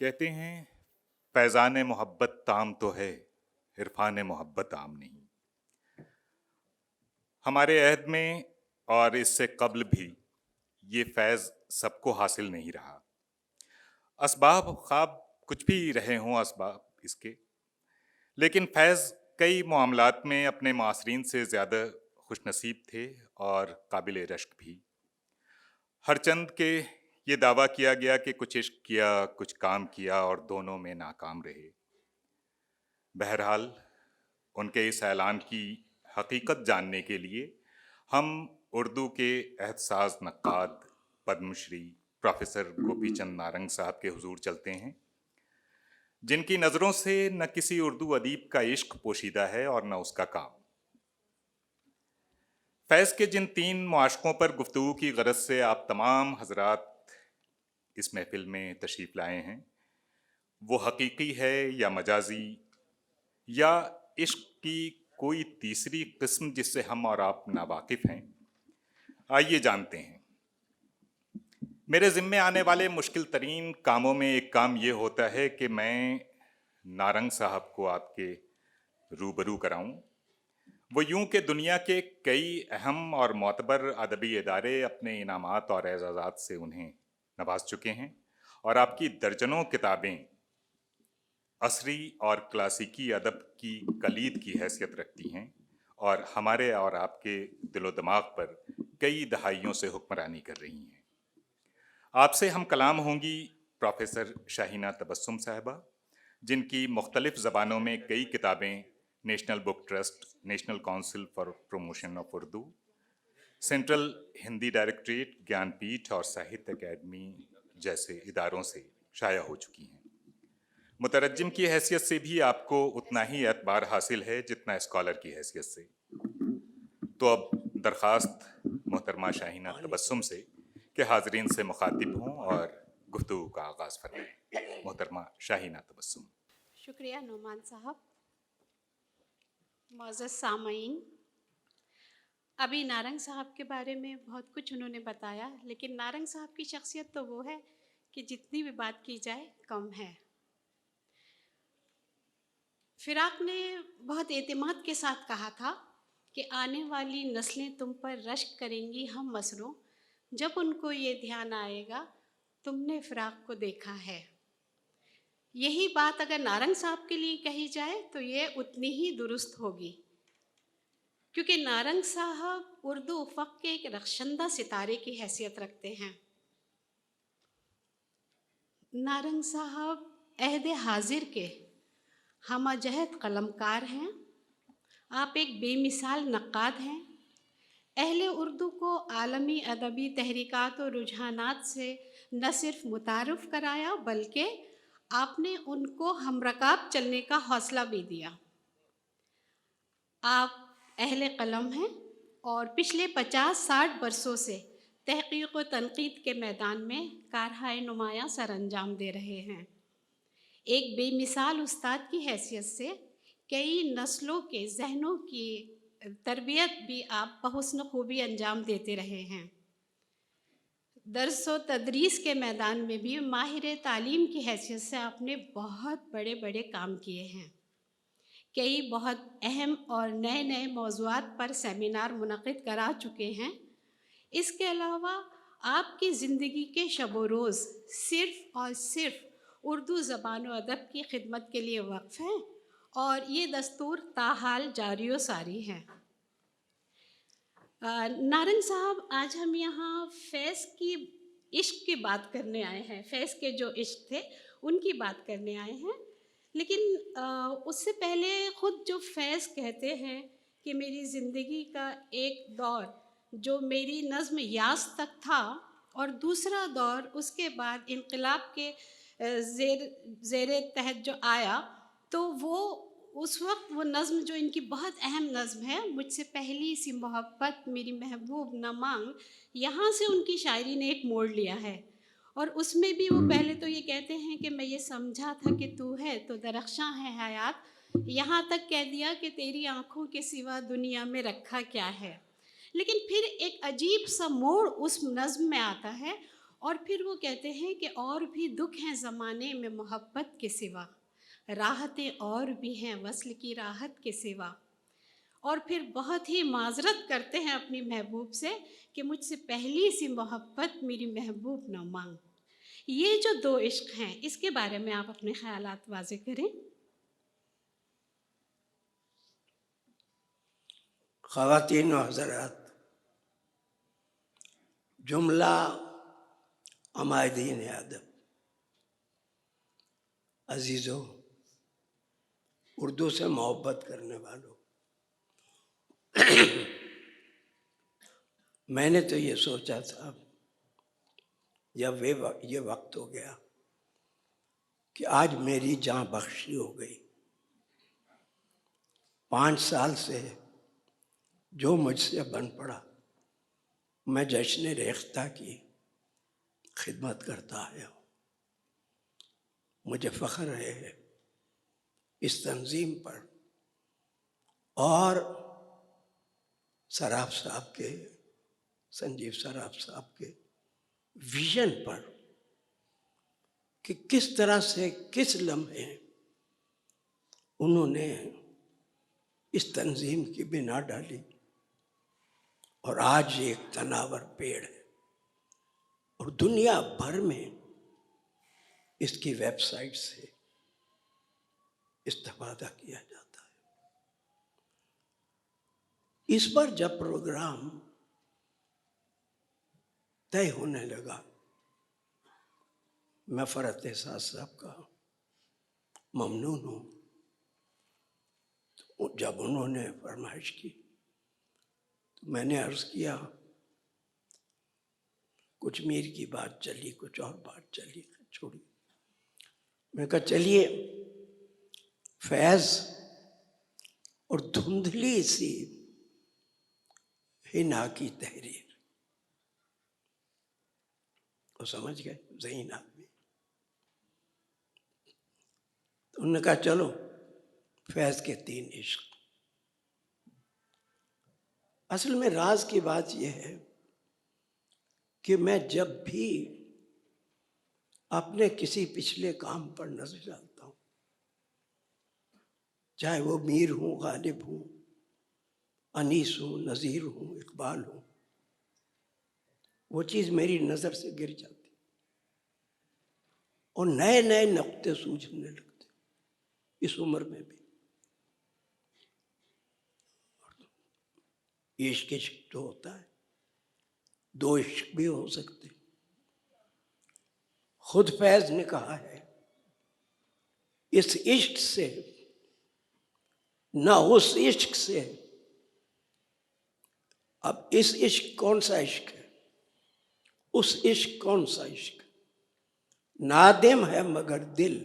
कहते हैं फैज़ान मोहब्बत ताम तो है, इरफान मोहब्बत आम नहीं। हमारे अहद में और इससे कब्ल भी ये फैज़ सबको हासिल नहीं रहा। असबाब ख्वाब कुछ भी रहे हों असबाब इसके, लेकिन फैज़ कई मामलात में अपने मासरीन से ज़्यादा खुशनसीब थे और काबिल रश्क भी। हर चंद के ये दावा किया गया कि कुछ इश्क किया, कुछ काम किया और दोनों में नाकाम रहे। बहरहाल उनके इस ऐलान की हकीकत जानने के लिए हम उर्दू के एहतसास नक्काद पद्मश्री प्रोफेसर गोपीचंद नारंग साहब के हुजूर चलते हैं, जिनकी नज़रों से न किसी उर्दू अदीब का इश्क पोशीदा है और न उसका काम। फैज़ के जिन तीन मुआशकों पर गुफ्तगू की गरज से आप तमाम हजरात इस महफिल में तशरीफ़ लाए हैं, वो हकीकी है या मजाजी, या इश्क की कोई तीसरी किस्म जिससे हम और आप नावाकिफ हैं। आइए जानते हैं। मेरे ज़िम्मे आने वाले मुश्किल तरीन कामों में एक काम ये होता है कि मैं नारंग साहब को आपके रूबरू कराऊं। वो यूं कि दुनिया के कई अहम और मोतबर अदबी इदारे अपने इनामात और एजाज़ात से उन्हें नवाज चुके हैं और आपकी दर्जनों किताबें असरी और क्लासिकी अदब की कलीद की हैसियत रखती हैं और हमारे और आपके दिलो दिमाग पर कई दहाइयों से हुक्मरानी कर रही हैं। आपसे हम कलाम होंगी प्रोफेसर शाहीना तबस्सुम साहिबा, जिनकी मुख्तलिफ ज़बानों में कई किताबें national book trust, national council for promotion of Urdu, central Hindi directorate, Jnanpith और साहित्य अकेडमी जैसे इदारों से शाया हो चुकी हैं। मुतरज्जिम की हैसियत से भी आपको उतना ही एतबार हासिल है जितना स्कॉलर की हैसियत से। तो अब दरख्वास्त मोहतरमा शाहीना तबस्सुम से कि हाजरीन से मुखातिब हों और गुफ्तगू का आगाज़ फरमाएं। मोहतरमा शाहीना तबस्सुम। शुक्रिया नुमान साहब। मोअज़्ज़ज़ सामईन, अभी नारंग साहब के बारे में बहुत कुछ उन्होंने बताया, लेकिन नारंग साहब की शख्सियत तो वो है कि जितनी भी बात की जाए कम है। फिराक ने बहुत एतमाद के साथ कहा था कि आने वाली नस्लें तुम पर रश्क करेंगी हम मसरों, जब उनको ये ध्यान आएगा तुमने फिराक को देखा है। यही बात अगर नारंग साहब के लिए कही जाए तो ये उतनी ही दुरुस्त होगी, क्योंकि नारंग साहब उर्दू उफ़क़ के एक रख्शंदा सितारे की हैसियत रखते हैं। नारंग साहब अहद हाजिर के हमजहत कलमकार हैं। आप एक बेमिसाल नक्काद हैं। अहले उर्दू को आलमी अदबी तहरीकात और रुझानात से न सिर्फ मुतारुफ़ कराया, बल्कि आपने उनको हमरकाब चलने का हौसला भी दिया। आप अहले कलम हैं और पिछले 50-60 बरसों से तहक़ीक़ व तनक़ीद के मैदान में कारहाए नुमायाँ सर अंजाम दे रहे हैं। एक बेमिसाल उस्ताद की हैसियत से कई नस्लों के ज़हनों की तरबियत भी आप बहुस्न खूबी अंजाम देते रहे हैं। दर्स व तदरीस के मैदान में भी माहिर तालीम की हैसियत से आपने बहुत बड़े बड़े काम किए हैं। कई बहुत अहम और नए नए मौज़ूआत पर सेमिनार मुनक़िद करा चुके हैं। इसके अलावा आपकी ज़िंदगी के शब रोज़ सिर्फ़ और सिर्फ़ उर्दू ज़बान व अदब की खिदमत के लिए वक़्फ़ हैं और ये दस्तूर ताहाल जारी व सारी है। नारंग साहब, आज हम यहाँ फैज़ की इश्क की बात करने आए हैं। फैज़ के जो इश्क थे उनकी बात करने आए हैं, लेकिन उससे पहले ख़ुद जो फैज़ कहते हैं कि मेरी ज़िंदगी का एक दौर जो मेरी नज़्म याज़ तक था और दूसरा दौर उसके बाद इनक़िलाब के ज़ेरे तहत जो आया, तो वो उस वक्त वो नज़्म जो इनकी बहुत अहम नज़्म है, मुझसे पहली सी मोहब्बत मेरी महबूब न मांग, यहाँ से उनकी शायरी ने एक मोड़ लिया है। और उसमें भी वो पहले तो ये कहते हैं कि मैं ये समझा था कि तू है तो दरख्शां है हयात, यहाँ तक कह दिया कि तेरी आँखों के सिवा दुनिया में रखा क्या है। लेकिन फिर एक अजीब सा मोड़ उस नज़्म में आता है और फिर वो कहते हैं कि और भी दुख हैं ज़माने में मोहब्बत के सिवा, राहतें और भी हैं वस्ल की राहत के सिवा। और फिर बहुत ही माजरत करते हैं अपनी महबूब से कि मुझसे पहली सी मोहब्बत मेरी महबूब न मांग। ये जो दो इश्क हैं, इसके बारे में आप अपने ख्यालात वाज़े करें। ख़वातीन व हज़रात, जुमला अमायदीन अदब, अजीज़ों, उर्दू से मोहब्बत करने वालों, मैंने तो ये सोचा था जब ये वक्त हो गया कि आज मेरी जान बख्शी हो गई। 5 साल से जो मुझसे बन पड़ा, मैं जश्न रेख्ता की खिदमत करता आया हूँ। मुझे फ़ख्र है इस तंजीम पर और सराफ साहब के, संजीव सराफ साहब के विजन पर कि किस तरह से किस लम्हे उन्होंने इस तंजीम की बिना डाली और आज एक तनावर पेड़ है और दुनिया भर में इसकी वेबसाइट से इस्तेफादा किया जाता है। इस पर जब प्रोग्राम तय होने लगा, मैं फरहत एहसास साहब का ममनून हूँ। तो जब उन्होंने फरमाइश की तो मैंने अर्ज़ किया, कुछ मीर की बात चली, कुछ और बात चली, छोड़ी। मैं कहा चलिए, फैज़ और धुंधली सी हिना की तहरीर, वो समझ गए ज़हीन आदमी। तो उन्होंने कहा चलो, फैज़ के 3 इश्क। असल में राज की बात यह है कि मैं जब भी अपने किसी पिछले काम पर नजर डालता हूँ, चाहे वो मीर हूँ, गालिब हूँ, अनीस हूँ, नज़ीर हूँ, इकबाल हूँ, वो चीज़ मेरी नज़र से गिर जाती और नए नए नुक्ते सूझने लगते, इस उम्र में भी। इश्क इश्क तो होता है, 2 इश्क भी हो सकते। खुद फैज ने कहा है, इस इश्क से ना उस इश्क से, अब इस इश्क कौन सा इश्क है, उस इश्क कौन सा इश्क, नादिम है मगर दिल,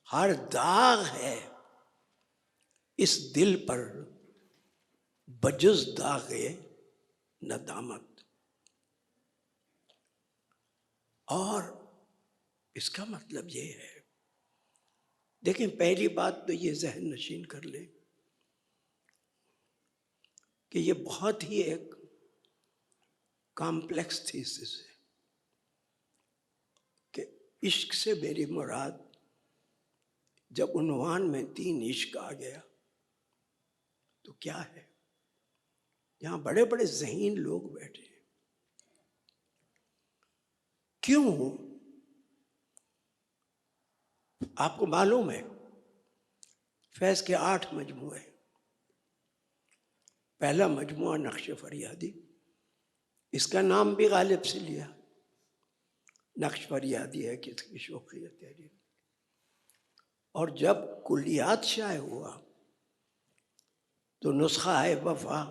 हर दाग है इस दिल पर बजुज़ दागे नदामत। और इसका मतलब ये है, देखें, पहली बात तो ये जहन नशीन कर ले कि ये बहुत ही एक कॉम्प्लेक्स थीसिस है कि इश्क से मेरी मुराद, जब उन्वान में 3 इश्क आ गया तो क्या है। यहाँ बड़े बड़े ज़हीन लोग बैठे हैं, क्यों? आपको मालूम है फैज के 8 मजमुए, पहला मजमुआ नक्श फरियादी, इसका नाम भी गालिब से लिया। नक्श फरियादी है किसकी शौक़िया तहरीर। और जब कुलियात शाये हुआ तो नुस्खा है वफा,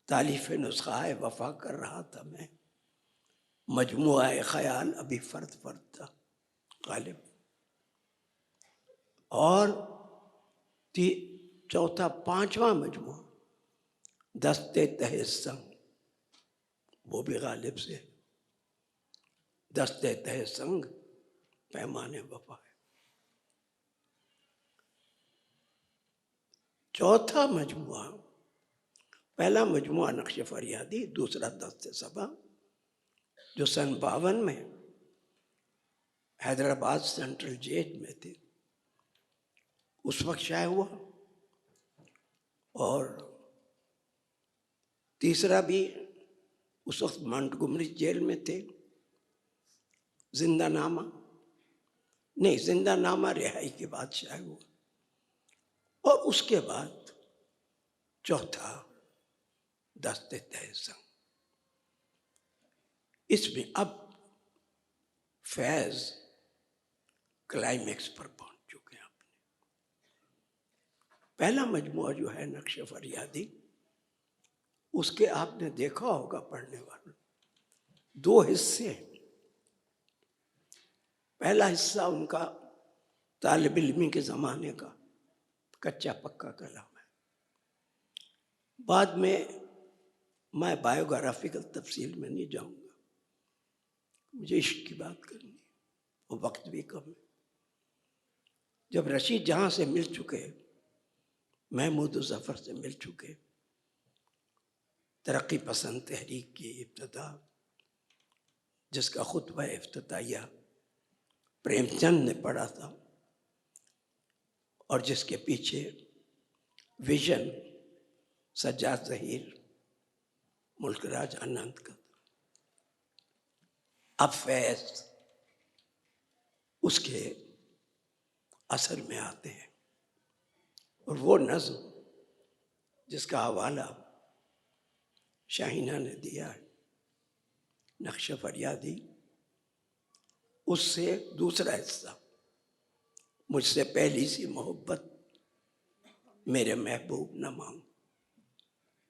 तालीफ नुस्खा है वफा कर रहा था मैं, मजमुआ ख्याल अभी फर्द फर्द था गालिब। और चौथा 5वां मजमुआ दस्ते तहे संग, वो भी गालिब से, दस्ते तहे संग पैमाने वफा है। चौथा मजमुआ, पहला मजमुआ नक्श फरियादी, दूसरा दस्ते सबा, जो सन 52 में हैदराबाद सेंट्रल जेल में थे, उस वक्त शाये हुआ। और तीसरा भी उस वक्त मॉन्टगोमरी जेल में थे, जिंदानामा नहीं, जिंदानामा रिहाई के बाद शाये हुआ। और उसके बाद चौथा दस्ते तय संग। इसमें अब फैज क्लाइमेक्स पर पहुंच चुके हैं अपने। पहला मजमुआ जो है नक्श फरियादी, उसके आपने देखा होगा पढ़ने वालों, 2 हिस्से हैं। पहला हिस्सा उनका तालिब इल्मी के ज़माने का कच्चा पक्का कलाम है। बाद में मैं बायोग्राफिकल तफसील में नहीं जाऊंगा, मुझे इश्क की बात करनी है, वो वक्त भी कम है। जब रशीद जहां से मिल चुके, महमूद ज़फ़र से मिल चुके, तरक्की पसंद तहरीक की इब्तिदा, जिसका खुतबा इफ्तिताहिया प्रेमचंद ने पढ़ा था और जिसके पीछे विजन सज्जाद ज़हीर, मुल्कराज आनंद का। अब फैज उसके असर में आते हैं और वो नज़्म जिसका हवाला शाहीना ने दिया है, नक्श फरियादी, उससे दूसरा हिस्सा, मुझसे पहली सी मोहब्बत मेरे महबूब न मांग,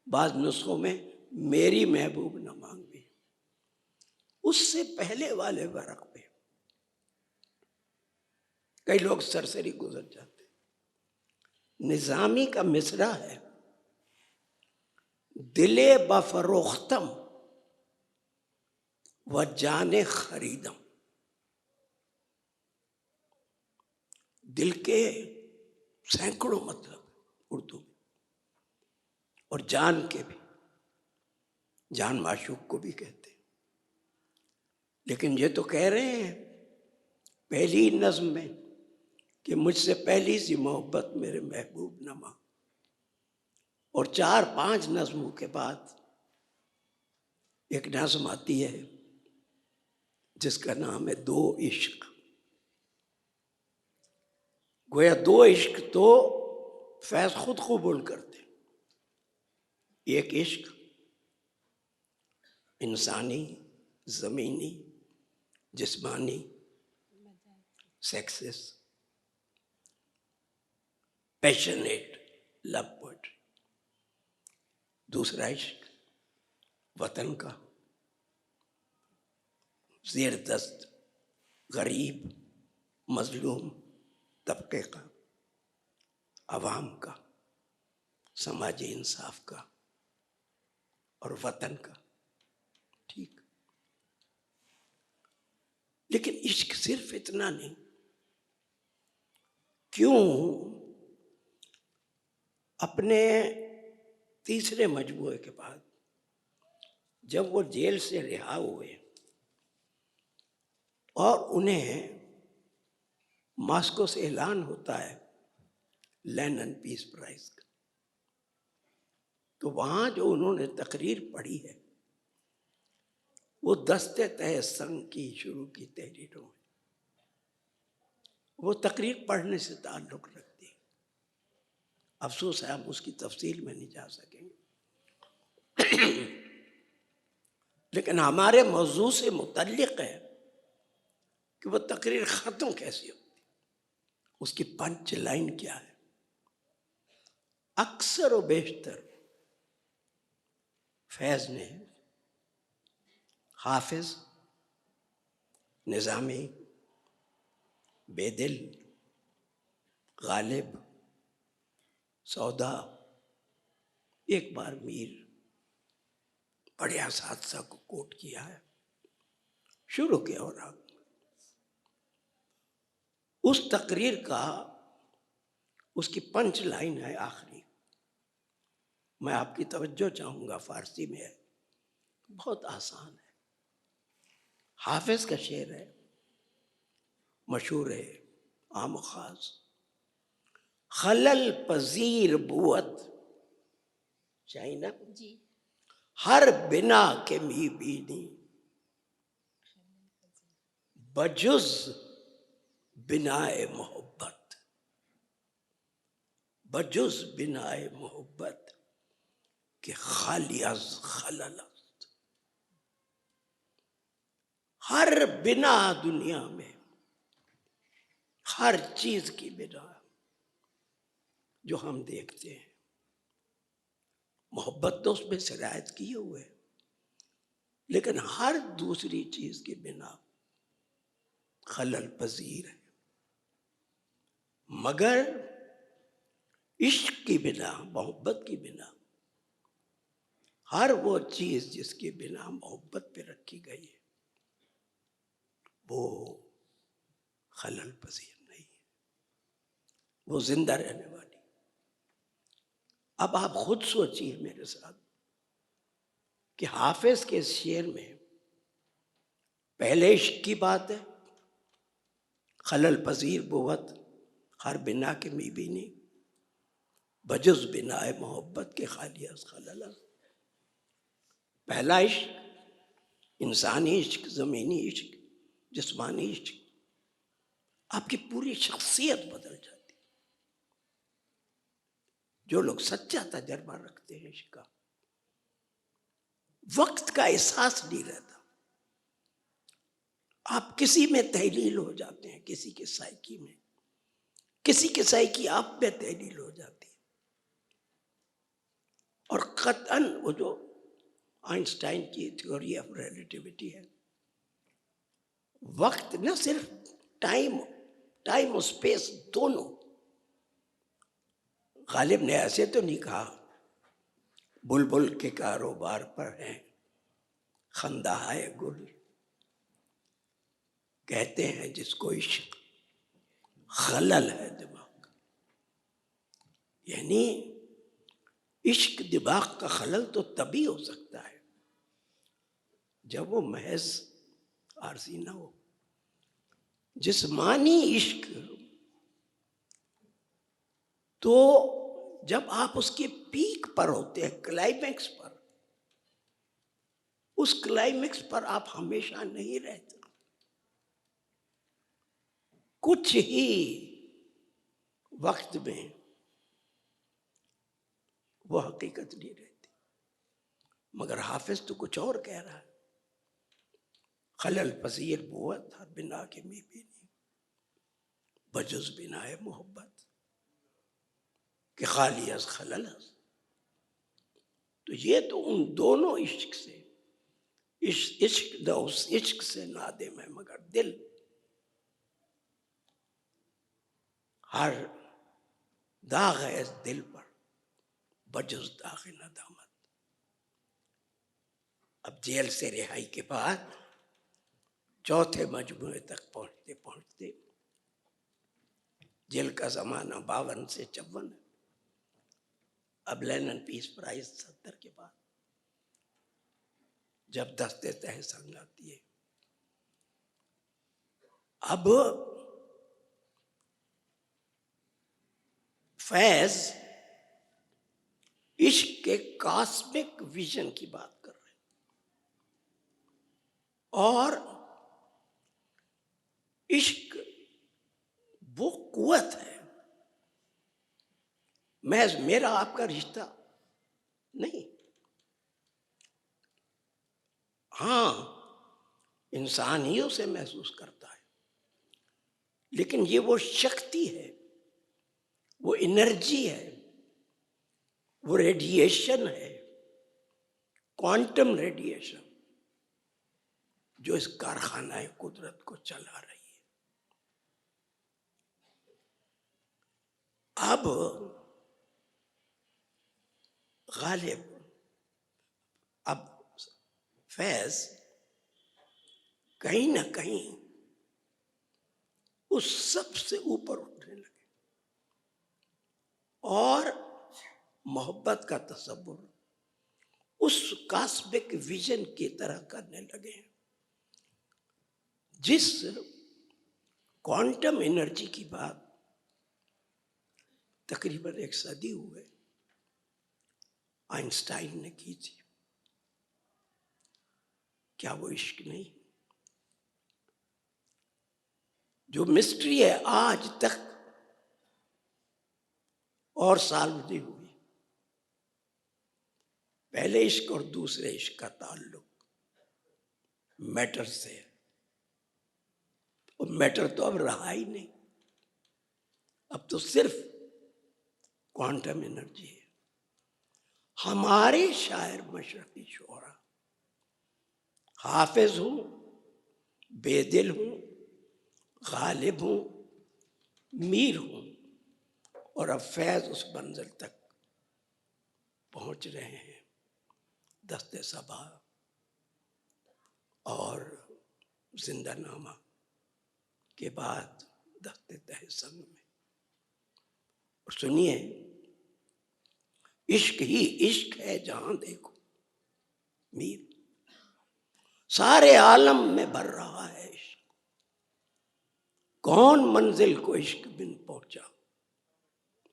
बाद नुस्खों में मेरी महबूब न मांग भी, उससे पहले वाले वर्क पे कई लोग सरसरी गुजर जाते। निजामी का मिसरा है, दिले बफरोख्तम व जाने खरीदम। दिल के सैकड़ों मतलब उर्दू में, और जान के भी, जान माशूक को भी कहते हैं। लेकिन ये तो कह रहे हैं पहली नज़्म में कि मुझसे पहली सी मोहब्बत मेरे महबूब न मांग, और 4-5 नज़्मों के बाद एक नज़्म आती है जिसका नाम है 2 इश्क। गोया 2 इश्क तो फैज खुद कबूल करते। एक इश्क इंसानी, ज़मीनी, जिस्मानी, सेक्सिस, पैशनेट लव पोएट्री। दूसरा इश्क वतन का, ज़ेर दस्त गरीब मजलूम तबके का, अवाम का, समाजी इंसाफ का और वतन का। ठीक, लेकिन इश्क सिर्फ इतना नहीं। क्यों अपने तीसरे मजमूए के बाद जब वो जेल से रिहा हुए और उन्हें मॉस्को से ऐलान होता है लेनिन पीस प्राइज का, तो वहाँ जो उन्होंने तकरीर पढ़ी है वो दस्ते तय संग की शुरू की तहरीरों में, वो तकरीर पढ़ने से ताल्लुक़ रखती है। अफसोस है हम उसकी तफसील में नहीं जा सकेंगे लेकिन हमारे मौजू से मुतल्लिक़ है कि वो तकरीर ख़त्म कैसी होती, उसकी पंच लाइन क्या है। अक्सर व बेशतर फैज़ ने हाफिज, निज़ामी, बेदिल, गालिब, सौदा, एक बार मीर, बड़े असातिज़ा को कोट किया है, शुरू किया। और उस तकरीर का उसकी पंच लाइन है आखिरी, मैं आपकी तवज्जो चाहूँगा, फारसी में है, बहुत आसान है। हाफिज का शेर है, मशहूर है, आम खास। खलल पजीर बुअत चाइना जी। हर बिना के मी बीनी, बजुज बिनाए मोहब्बत, बजुज बिनाए मोहब्बत के खाली अज खलल। हर बिना दुनिया में, हर चीज की बिना जो हम देखते हैं, मोहब्बत तो उसमें सिरायत किए हुए है, लेकिन हर दूसरी चीज के बिना खलल पजीर है। मगर इश्क की बिना, मोहब्बत की बिना, हर वो चीज जिसके बिना मोहब्बत पे रखी गई है वो खलल पजीर नहीं है, वो जिंदा रहने वाली। अब आप खुद सोचिए मेरे साथ कि हाफिज के शेर में पहले इश्क की बात है, खलल पजीर बुवत हर बिना के मी बीनी, बजुज बिनाए मोहब्बत के खालियस खलल। पहला इश्क इंसानी इश्क, जमीनी इश्क, जिस्मानी इश्क, आपकी पूरी शख्सियत बदल जाती। जो लोग सच्चा तजर्बा रखते हैं इश्क का, वक्त का एहसास नहीं रहता। आप किसी में तहलील हो जाते हैं, किसी के साइकी में, किसी के साइकी आप में तहलील हो जाती है। और कतन वो जो आइंस्टाइन की थ्योरी ऑफ रिलेटिविटी है, वक्त न सिर्फ टाइम और स्पेस दोनों। गालिब ने ऐसे तो नहीं कहा बुलबुल के कारोबार पर है खंदा है गुल, कहते हैं जिसको इश्क खलल है दिमाग। यानी इश्क दिमाग का खलल तो तभी हो सकता है जब वो महज आरजी ना हो। जिस्मानी इश्क तो जब आप उसके पीक पर होते हैं, क्लाइमेक्स पर, उस क्लाइमेक्स पर आप हमेशा नहीं रहते। कुछ ही वक्त में वो हकीकत नहीं रहती। मगर हाफिज तो कुछ और कह रहा है, खलल पसीर बुअत हर बिना के मी बीनी, बजुज बिनाए मोहब्बत के खाली अज खलल। तो ये तो उन दोनों इश्क से, इश्क उस इश्क से नादिम है, मगर दिल हर दाग है इस दिल पर, बजुज दाग नदामत। अब जेल से रिहाई के बाद चौथे मजमूए तक पहुंचते पहुंचते, जेल का जमाना 52 से 54 है, अब लेनिन पीस प्राइज 70 के बाद जब दस्ते तहसीन आती है, अब फैज इश्क के कॉस्मिक विजन की बात कर रहे हैं। और इश्क वो कुवत है, महज मेरा आपका रिश्ता नहीं। हाँ, इंसान ही उसे महसूस करता है, लेकिन ये वो शक्ति है, वो एनर्जी है, वो रेडिएशन है, क्वांटम रेडिएशन, जो इस कारखाना कुदरत को चला रही है। अब गालिब, अब फैज कहीं ना कहीं उस सब से ऊपर उठने लगे और मोहब्बत का तसव्वुर उस कॉस्मिक विजन की तरह करने लगे जिस क्वांटम एनर्जी की बात तकरीबन 1 सदी हुए आइंस्टाइन ने की थी, क्या वो इश्क नहीं? जो मिस्ट्री है आज तक और सॉल्व नहीं हुई। पहले इश्क और दूसरे इश्क का ताल्लुक मैटर से है, और मैटर तो अब रहा ही नहीं, अब तो सिर्फ क्वांटम एनर्जी है। हमारे शायर मशरकी शोरा, हाफिज हूं, बेदिल हूं, गालिब हूं, मीर हूं, और अब फैज उस मंजिल तक पहुंच रहे हैं। दस्ते सबा और जिंदानामा के बाद दस्ते तहसंग में। और सुनिए, इश्क ही इश्क है जहां देखो मीर, सारे आलम में भर रहा है इश्क। कौन मंजिल को इश्क बिन पहुंचा,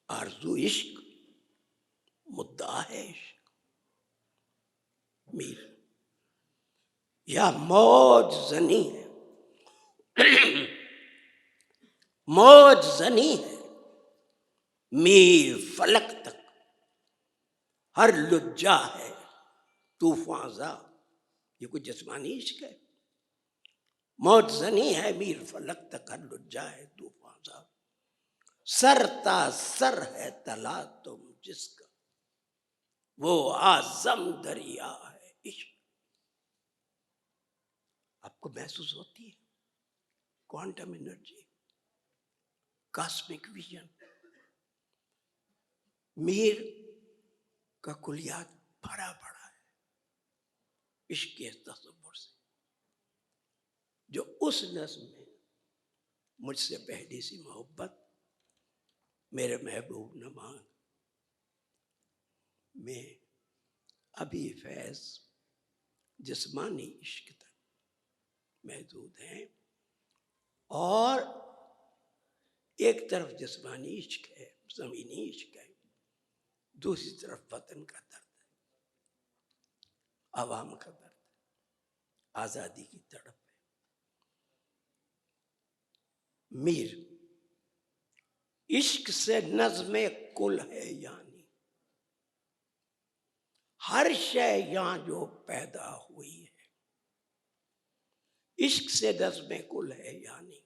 आरज़ू इश्क, मुद्दा है इश्क। मीर या मौज जनी है, मौज जनी है मीर फलक तक, हर लुज्जा है तूफांजा। ये कोई जिस्मानी इश्क है? मौज जनी है मीर फलक तक, हर लुज्जा है तूफांजा। सरता सर है तला तुम जिसका, वो आजम दरिया है इश्क। आपको महसूस होती है quantum energy, cosmic vision? Mir का कुलियात भरा पड़ा है इश्क के तसव्वुर से, जो उस नज़्म में मुझसे पहली सी मोहब्बत मेरे महबूब न मांग में अभी फैज जिस्मानी इश्क तक महदूद हैं, और एक तरफ जिस्मानी इश्क है, ज़मीनी इश्क है, दूसरी तरफ वतन का दर्द है, आवाम का दर्द है, आज़ादी की तड़प है। मीर इश्क से नज़्मे कुल है, यानी हर शय यहां जो पैदा हुई है। इश्क से नज़्मे कुल है, यानी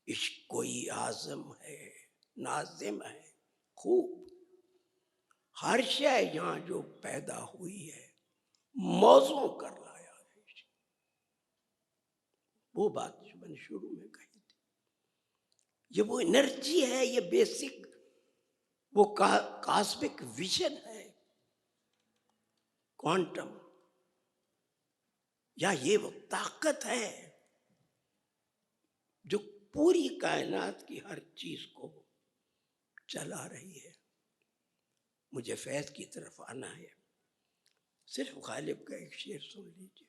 इश्क कोई आज़म है, नाज़िम है खूब। हर शय यहां जो पैदा हुई है, मौजों कर लाया है इश्क। वो बात जो मैंने शुरू में कही थी, ये वो एनर्जी है, ये बेसिक वो कॉस्मिक विजन है, क्वांटम, या ये वो ताकत है जो पूरी कायनात की हर चीज को चला रही है। मुझे फैज की तरफ आना है, सिर्फ गालिब का एक शेर सुन लीजिए,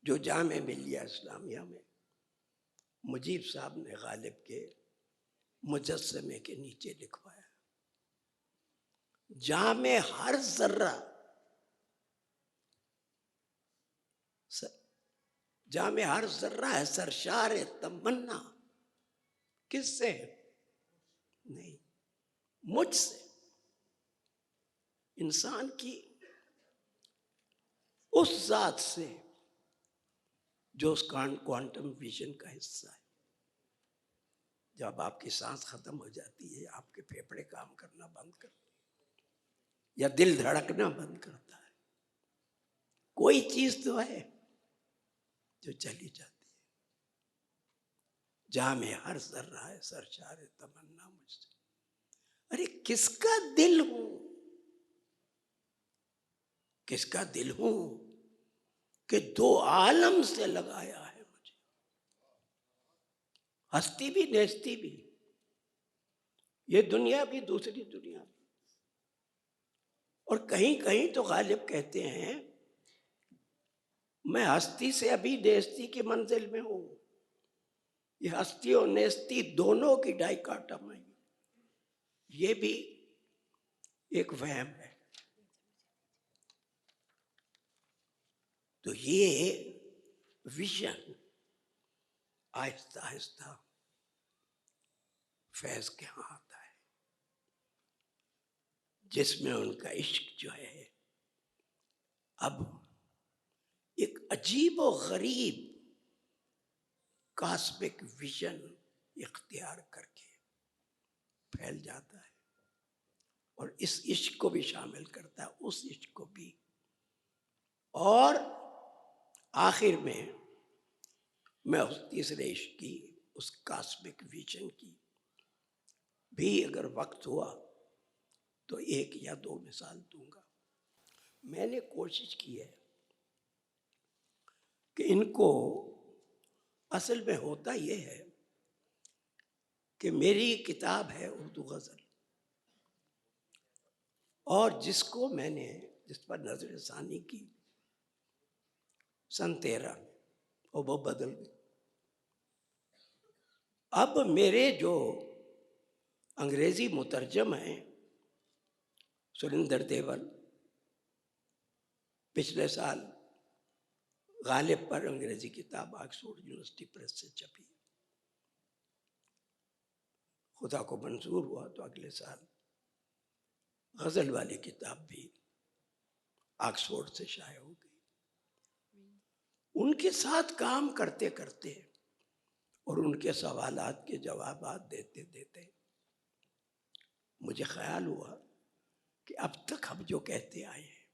जो जामे मिलिया इस्लामिया में मुजीब साहब ने गालिब के मुजस्समे के नीचे लिखवाया। जामे हर जर्रा, जामे हर जर्रा है सरशार तमन्ना। किससे? नहीं, मुझसे। इंसान की उस जात से जो उस क्वांटम विजन का हिस्सा है। जब आपकी सांस खत्म हो जाती है, आपके फेफड़े काम करना बंद करते हैं, या दिल धड़कना बंद करता है, कोई चीज तो है जो चली जाती है। जहां में हर जर्रा है सरशार तमन्ना मुझसे। अरे किसका दिल हूं, किसका दिल हूं कि दो आलम से लगाया है मुझे, हस्ती भी नेस्ती भी, ये दुनिया भी दूसरी दुनिया भी। और कहीं कहीं तो गालिब कहते हैं मैं हस्ती से अभी नेस्ती की मंजिल में हूं। ये हस्ती और नेस्ती दोनों की डाइकाटम है, ये भी एक वहम है। तो ये विजन आहिस्ता आहिस्ता फैज के यहाँ आता है, जिसमें उनका इश्क जो है अब एक अजीब और गरीब कॉस्मिक विजन इख्तियार करके फैल जाता है, और इस इश्क को भी शामिल करता है, उस इश्क को भी। और आखिर में मैं उस तीसरे इश्क की, उस कॉस्मिक विजन की भी अगर वक्त हुआ तो एक या दो मिसाल दूंगा। मैंने कोशिश की है कि इनको, असल में होता ये है कि मेरी किताब है उर्दू गज़ल, और जिसको मैंने, जिस पर नजर सानी की सन 13 में, और वो बदल गई। अब मेरे जो अंग्रेजी मुतरजम हैं सुरिंदर देवल, पिछले साल गालिब पर अंग्रेजी किताब ऑक्सफोर्ड यूनिवर्सिटी प्रेस से छपी, खुदा को मंजूर हुआ तो अगले साल गजल वाली किताब भी ऑक्सफोर्ड से शाया हो गई। उनके साथ काम करते करते और उनके सवालात के जवाबात देते देते मुझे ख्याल हुआ कि अब तक हम जो कहते आए हैं,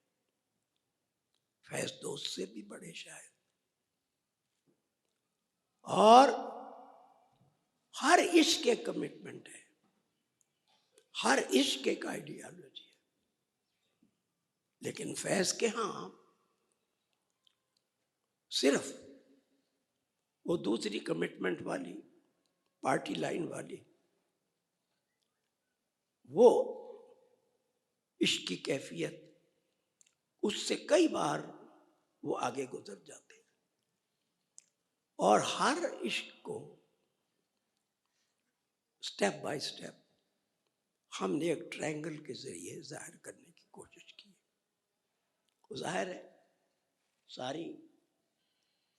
फैज दोस्त से भी बड़े शायर, और हर इश्क एक कमिटमेंट है, हर इश्क एक आइडियोलॉजी है, लेकिन फैज के यहाँ सिर्फ वो दूसरी कमिटमेंट वाली, पार्टी लाइन वाली, वो इश्क की कैफियत, उससे कई बार वो आगे गुजर जाते हैं, और हर इश्क को स्टेप बाय स्टेप हमने एक ट्रायंगल के जरिए जाहिर करने की कोशिश की है। जाहिर है सारी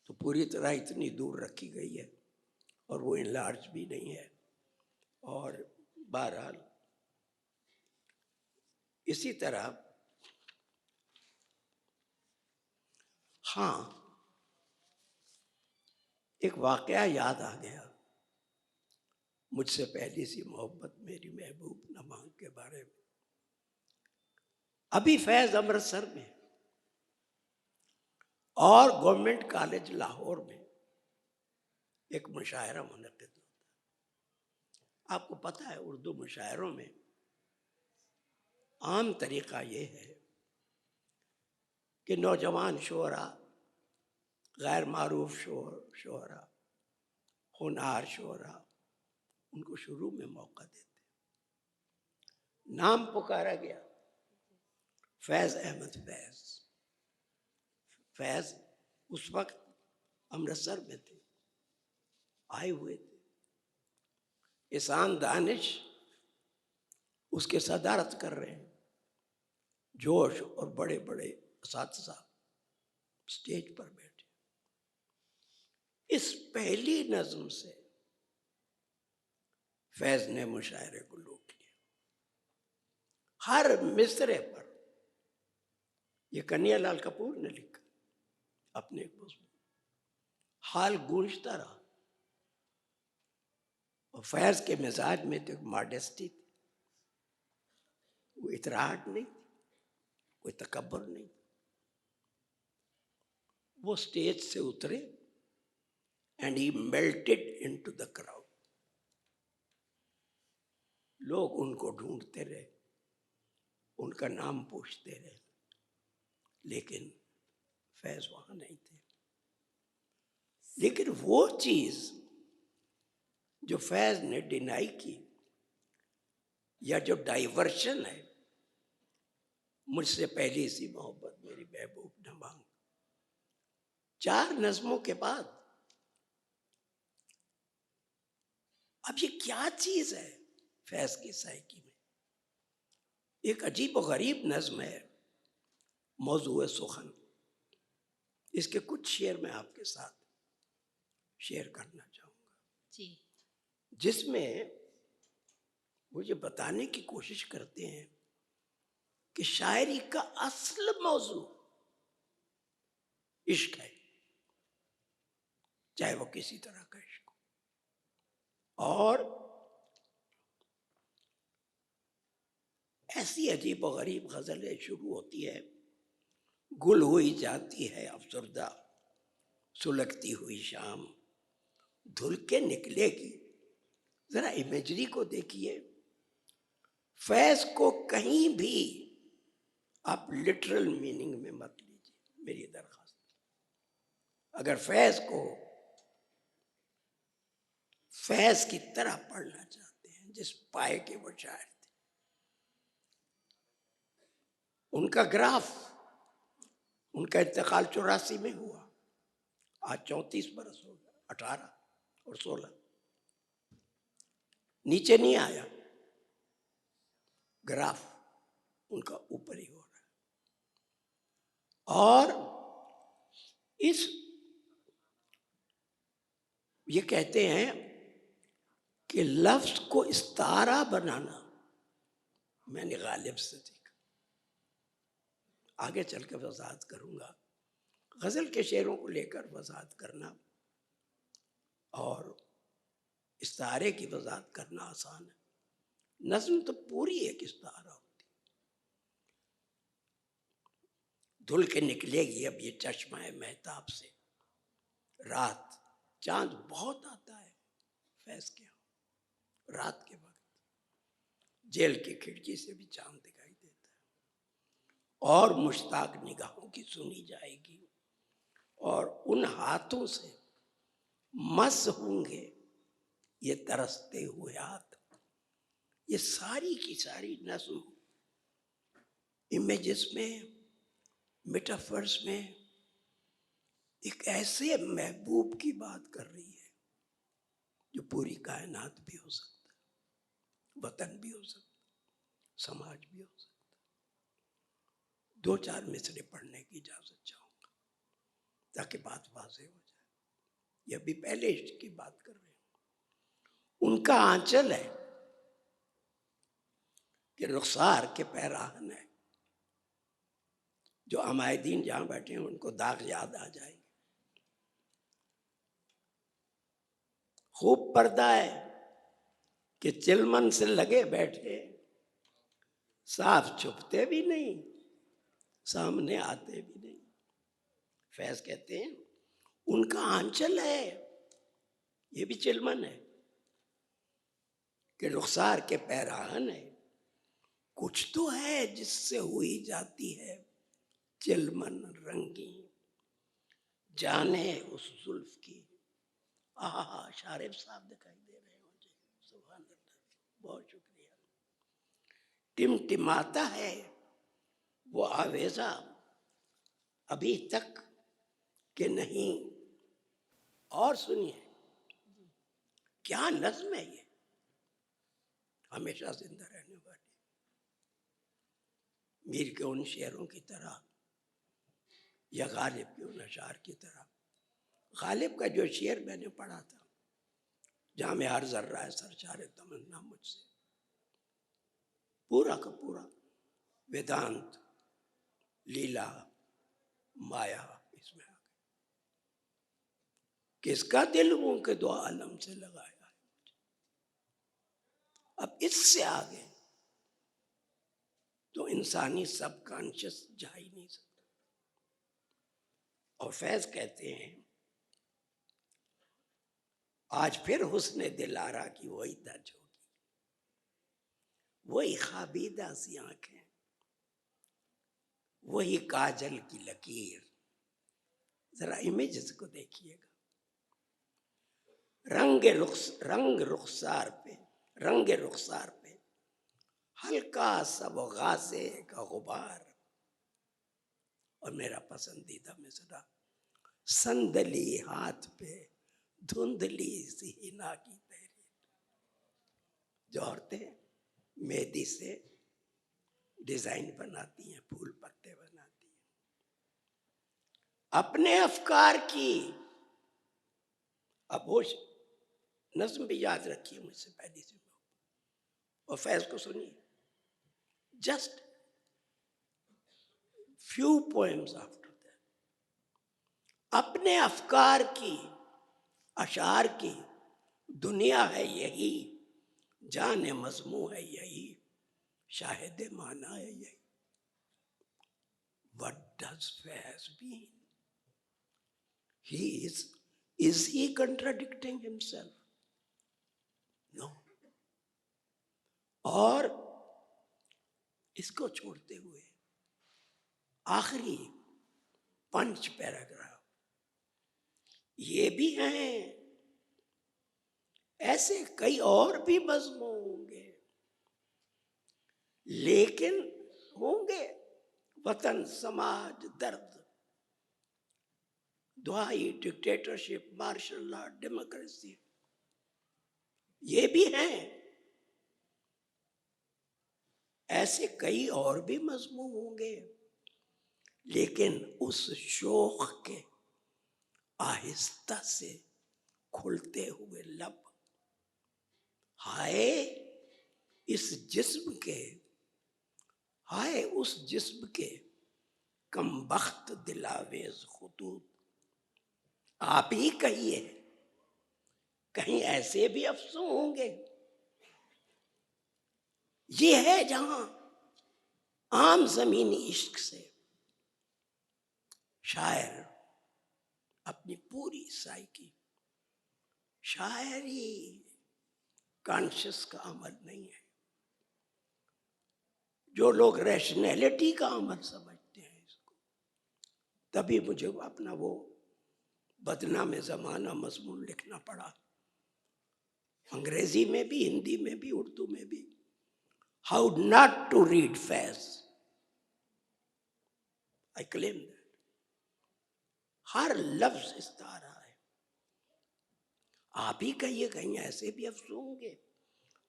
तो पूरी तरह इतनी दूर रखी गई है और वो इनलार्ज भी नहीं है, और बहरहाल इसी तरह हाँ, एक वाकया याद आ गया मुझसे पहली सी मोहब्बत मेरी महबूब नमांग के बारे में। अभी फैज अमृतसर में और गवर्नमेंट कॉलेज लाहौर में एक मुशायरा मुनक़िद होता है। आपको पता है उर्दू मुशायरों में आम तरीक़ा ये है कि नौजवान शोरा, गैर मारूफ शोरा, होनहार शोरा, उनको शुरू में मौका देते। नाम पुकारा गया फैज अहमद फैज। फैज उस वक्त अमृतसर में थे, आए हुए थे। एहसान दानिश उसके सदारत कर रहे हैं, जोश और बड़े बड़े असातिज़ा स्टेज पर बैठे। इस पहली नज़्म से फैज ने मुशायरे को लूट लिया। हर मिसरे पर, ये कन्हैयालाल कपूर ने लिखा अपने एक बुज़ में, हाल गूंजता रहा। और फैज के मिजाज में तो मॉडेस्टी थी, वो इतराहट नहीं थी, कोई तकब्बुर नहीं। वो स्टेज से उतरे and he melted into the crowd. लोग उनको ढूंढते रहे, उनका नाम पूछते रहे, लेकिन फैज वहां नहीं थे। लेकिन वो चीज जो फैज ने डिनाई की, या जो डाइवर्शन है, मुझसे पहली सी मोहब्बत मेरी महबूब नमांग, 4 नज़्मों के बाद अब ये क्या चीज है फैज की साइकी में? एक अजीब और गरीब नज्म है मौजूए सुखन। इसके कुछ शेर मैं आपके साथ शेयर करना चाहूंगा, जी। जिसमें वो ये बताने की कोशिश करते हैं कि शायरी का असल मौजू इश्क है, चाहे वो किसी तरह का इश्क हो। और ऐसी अजीब और गरीब गजलें शुरू होती है, गुल हुई जाती है अफसरदा सुलगती हुई शाम, धुल के निकलेगी। जरा इमेजरी को देखिए। फैज को कहीं भी आप लिटरल मीनिंग में मत लीजिए, मेरी दरखास्त। अगर फैज को फैज की तरह पढ़ना चाहते हैं जिस पाए के वो शायर थे, उनका ग्राफ, उनका इंतकाल 84 में हुआ, आज 34 बरस हो गया, 18 और 16 नीचे नहीं आया, ग्राफ उनका ऊपर ही हो रहा है। और इस ये कहते हैं कि लफ्ज को इस्तारा बनाना मैंने गालिब से सीखा। आगे चल के वजाहत करूंगा। गजल के शेरों को लेकर वजाहत करना और इस्तारे की वजाहत करना आसान है, नज्म तो पूरी एक इस्तारा होती। धुल के निकलेगी अब ये चश्मा है महताब से, रात चांद बहुत आता है फैज के यहाँ, रात के वक्त जेल की खिड़की से भी चांद दिखाई देता है। और मुश्ताक निगाहों की सुनी जाएगी, और उन हाथों से मस होंगे ये तरसते हुए हाथ। ये सारी की सारी नज्म इमेजेस में, मेटाफर्स में एक ऐसे महबूब की बात कर रही है जो पूरी कायनात भी हो सकता है, वतन भी हो सकता है, समाज भी हो सकता है। 2-4 मिसरे पढ़ने की इजाजत चाहूंगा ताकि बात वाज़ेह हो जाए। ये भी पहले इश्क की बात कर रहे हैं। उनका आंचल है कि रुखसार के पैराहन है, जो अमायदीन जहां बैठे हैं उनको दाग याद आ जाएंगे। खूब पर्दा है कि चिलमन से लगे बैठे, साफ छुपते भी नहीं, सामने आते भी नहीं। फैज कहते हैं उनका आंचल है, ये भी चिलमन है कि रुखसार के पैराहन है, कुछ तो है जिससे हुई जाती है चिलमन रंगी, जाने उस जुल्फ की। आहा, शारिब साहब दिखाई दे रहे हैं मुझे, सुभान अल्लाह, बहुत शुक्रिया। टिमटिमाता है वो आवेजा अभी तक कि नहीं। और सुनिए क्या नज्म है ये, हमेशा जिंदा रहने वाली। मीर के उन शेरों की तरह या गालिब के उन अशार की तरह। गालिब का जो शेर मैंने पढ़ा था, जहां में हर जर्रा है सरशार तमन्ना मुझसे, पूरा का पूरा वेदांत, लीला, माया इसमें आ गई। किसका दिल मुंह के 2 आलम से लगाया है। अब इससे आगे तो इंसानी सबकॉन्शियस जा ही नहीं सकता। और फैज कहते हैं आज फिर हुस्ने दिलारा की वही दर्ज होगी, वही खाबीदा सी आंखें, वही काजल की लकीर। जरा इमेजेस को देखिएगा। रंग रुखसार पे हल्का सा वो गाज़े का गुबार। और मेरा पसंदीदा मिसरा, संदली हाथ पे धुंधली सी हिना की तहरीर। जो औरतें मेहंदी से डिजाइन बनाती हैं, फूल पत्ते बनाती हैं, अपने अफकार की। अब वो नज्म भी याद रखिए मुझसे पहले से, और फैज को सुनिए। Just few poems after that, अपने अफकार की, अशार की दुनिया है यही, जाने मजमू है यही, शाहिद माना है यही। What does Faiz mean? Is he contradicting himself? No. और इसको छोड़ते हुए आखिरी 5 पैराग्राफ ये भी हैं, ऐसे कई और भी मजमून होंगे, लेकिन होंगे वतन, समाज, दर्द, दुआई, डिक्टेटरशिप, मार्शल लॉ, डेमोक्रेसी, ये भी हैं। ऐसे कई और भी मजमून होंगे, लेकिन उस शोख के आहिस्ता से खुलते हुए लब, हाय इस जिस्म के, हाय उस जिस्म के कमबख्त दिलावेज खुतूत। आप ही कहिए, कहीं ऐसे भी अफसोस होंगे। ये है जहां आम जमीनी इश्क से शायर अपनी पूरी साइकी, शायरी कॉन्शियस का अमल नहीं है। जो लोग रैशनैलिटी का अमल समझते हैं इसको, तभी मुझे अपना वो बदनाम ज़माना मजमून लिखना पड़ा, अंग्रेजी में भी, हिंदी में भी, उर्दू में भी। How not to read Faiz, I claim that. हर लफ्ज इस्तारा है। आप ही कहिए, कहीं ऐसे भी अफसोस होंगे।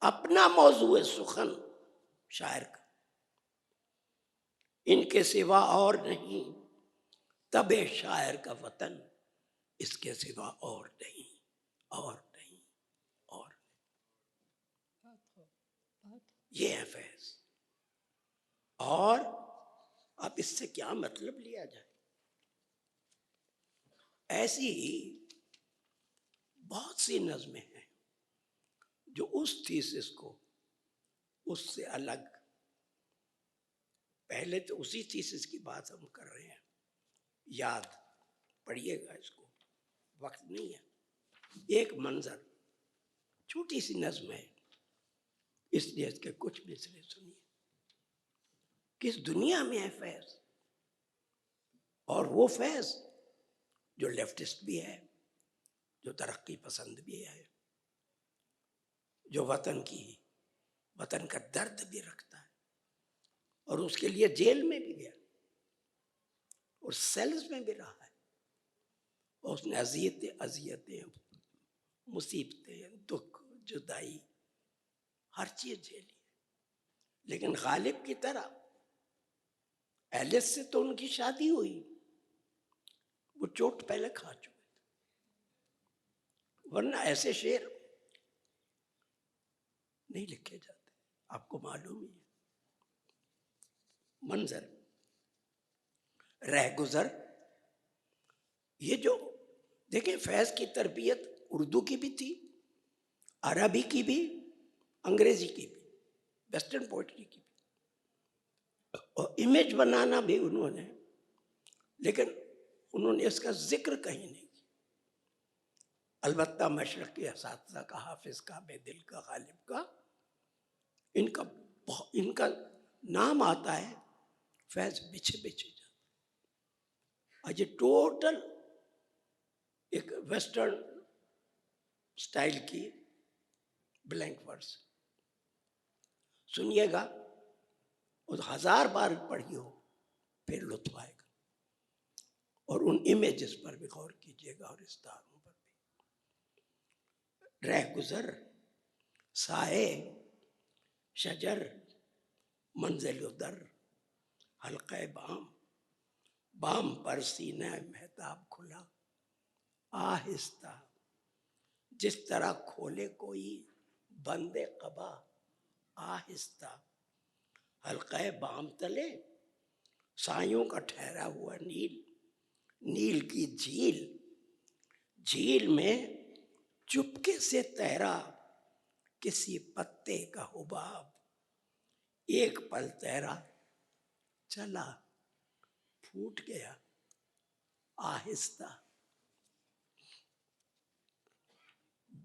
अपना मौजू है सुखन शायर का, इनके सिवा और नहीं, तबे शायर का वतन, इसके सिवा और नहीं, और नहीं, और नहीं। ये है फैज। और अब इससे क्या मतलब लिया जाए? ऐसी ही बहुत सी नज़में हैं जो उस थीसिस को उससे अलग, पहले तो उसी थीसिस की बात हम कर रहे हैं, याद पढ़िएगा इसको, वक्त नहीं है। एक मंजर, छोटी सी नज्म है, इसलिए इसके कुछ मिसरे सुनिए। किस दुनिया में है फैज, और वो फैज जो लेफ्टिस्ट भी है, जो तरक्की पसंद भी है, जो वतन का दर्द भी रखता है, और उसके लिए जेल में भी गया और सेल्स में भी रहा है, और उसने अजियतें, मुसीबतें, दुख, जुदाई, हर चीज झेली। लेकिन गालिब की तरह एलिस से तो उनकी शादी हुई, वो चोट पहले खा चुके थे, वरना ऐसे शेर नहीं लिखे जाते, आपको मालूम ही है। मंजर, रहगुजर, ये जो देखें, फैज की तरबियत उर्दू की भी थी, अरबी की भी, अंग्रेजी की भी, वेस्टर्न पोइट्री की भी, और इमेज बनाना भी उन्होंने, लेकिन उन्होंने इसका जिक्र कहीं नहीं किया। अलबत्ता मशरक़ के असातिज़ा का, हाफिज का, बेदिल का, गालिब का, इनका नाम आता है, फैज बिछे बिछे जाता। आज ये टोटल एक वेस्टर्न स्टाइल की ब्लैंक वर्स सुनिएगा, और 1000 बार पढ़ी हो फिर लुत्फ आएगा। और उन इमेजेस पर भी गौर कीजिएगा और इस तारों पर भी। रह गुजर, साए, शजर, मंजिल उदर, हल्के बाम, बाम पर सीना महताब खुला, आहिस्ता जिस तरह खोले कोई बंदे कबा, आहिस्ता हल्के बाम तले सायों का ठहरा हुआ नील, नील की झील, झील में चुपके से तैरा किसी पत्ते का हुबाब, एक पल तैरा चला फूट गया आहिस्ता,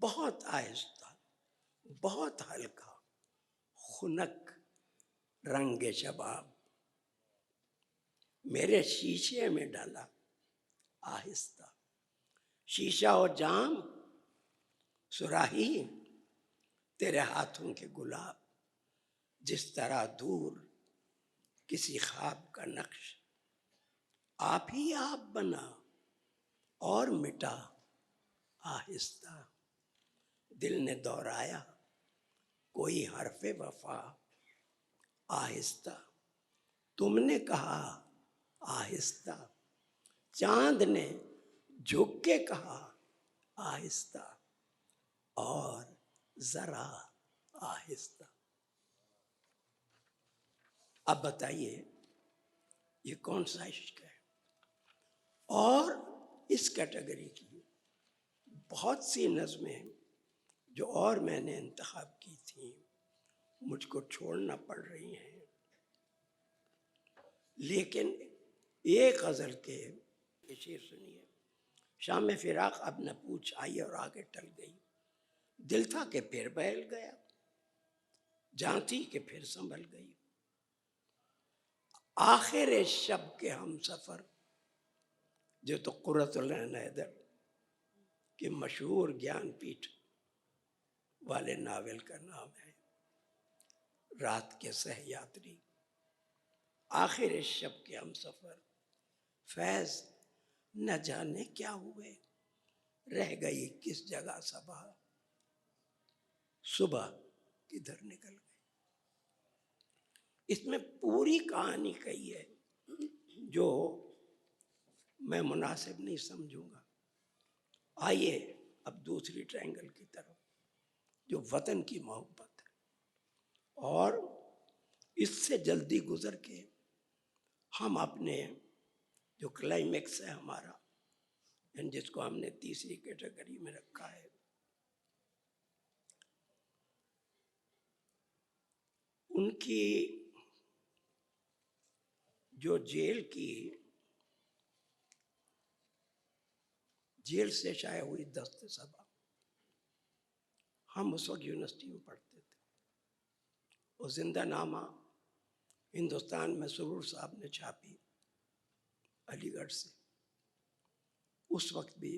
बहुत आहिस्ता, बहुत हल्का, खुनक रंगे शबाब, मेरे शीशे में डाला आहिस्ता, शीशा और जाम सुराही तेरे हाथों के गुलाब, जिस तरह दूर किसी ख्वाब का नक्श आप ही आप बना और मिटा आहिस्ता, दिल ने दोहराया कोई हरफे वफा, आहिस्ता तुमने कहा आहिस्ता, चांद ने झुक के कहा आहिस्ता और जरा आहिस्ता। अब बताइए ये कौन सा इश्क है? और इस कैटेगरी की बहुत सी नज़में जो और मैंने इंतखाब की थी मुझको छोड़ना पड़ रही हैं, लेकिन एक गज़ल के शेर सुनिए। शाम फिराक अब न पूछ आई और आगे टल गई, दिल था कि फिर बहल गया, जाती कि फिर संभल गई, आखिर शब के हम सफ़र, जो तो कुर्रतुल ऐन हैदर के मशहूर ज्ञानपीठ वाले नावल का नाम है, रात के सहयात्री, आखिर शब के हम सफ़र, फैज़ न जाने क्या हुए, रह गई किस जगह सबा, सुबह किधर निकल गई। इसमें पूरी कहानी कही है जो मैं मुनासिब नहीं समझूंगा। आइए अब दूसरी ट्रायंगल की तरफ, जो वतन की मोहब्बत है, और इससे जल्दी गुजर के हम अपने जो क्लाइमेक्स है हमारा, जिसको हमने तीसरी कैटेगरी में रखा है, उनकी जो जेल से शाये हुई दस्त सबा, हम उस वक्त यूनिवर्सिटी में पढ़ते थे, और जिंदानामा हिंदुस्तान में सुरूर साहब ने छापी अलीगढ़ से, उस वक्त भी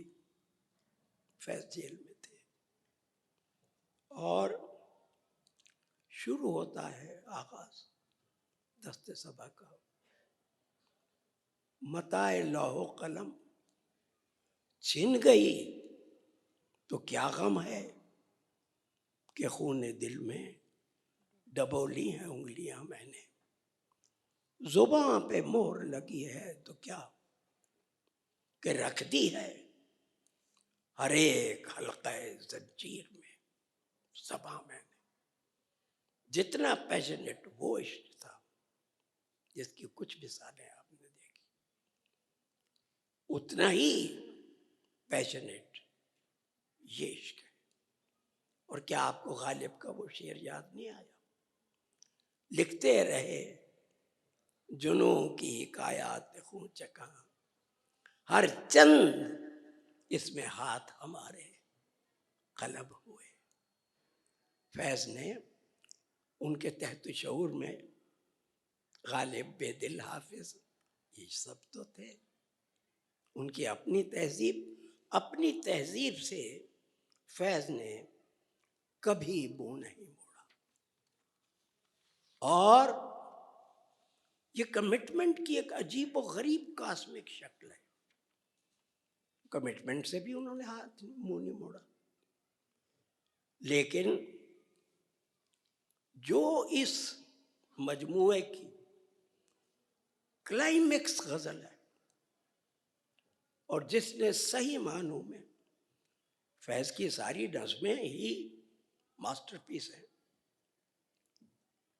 फैज जेल में थे, और शुरू होता है आगाज दस्ते सबा का, मताए लौहो कलम छिन गई तो क्या गम है कि खूने दिल में डबोली हैं उंगलियां मैंने, जुबां पे मोहर लगी है तो क्या कि रख दी है हर एक हल्के जंजीर में सबा मैंने। जितना पैशनेट वो इश्क था जिसकी कुछ मिसालें आपने देखी, उतना ही पैशनेट ये इश्क है। और क्या आपको गालिब का वो शेर याद नहीं आया? लिखते रहे जुनू की हिकायात खूं चका, हर चंद इसमें हाथ हमारे कलब हुए। फैज ने उनके तहत शऊर में गालिब, बेदिल, हाफिज, ये सब तो थे, उनकी अपनी तहजीब से फैज ने कभी मुंह नहीं मोड़ा। और ये कमिटमेंट की एक अजीब और गरीब कॉस्मिक शक्ल है। कमिटमेंट से भी उन्होंने हाथ मुंह नहीं मोड़ा। लेकिन जो इस मजमूए की क्लाइमेक्स गजल है और जिसने सही मानों में, फैज की सारी नज़में ही मास्टरपीस हैं,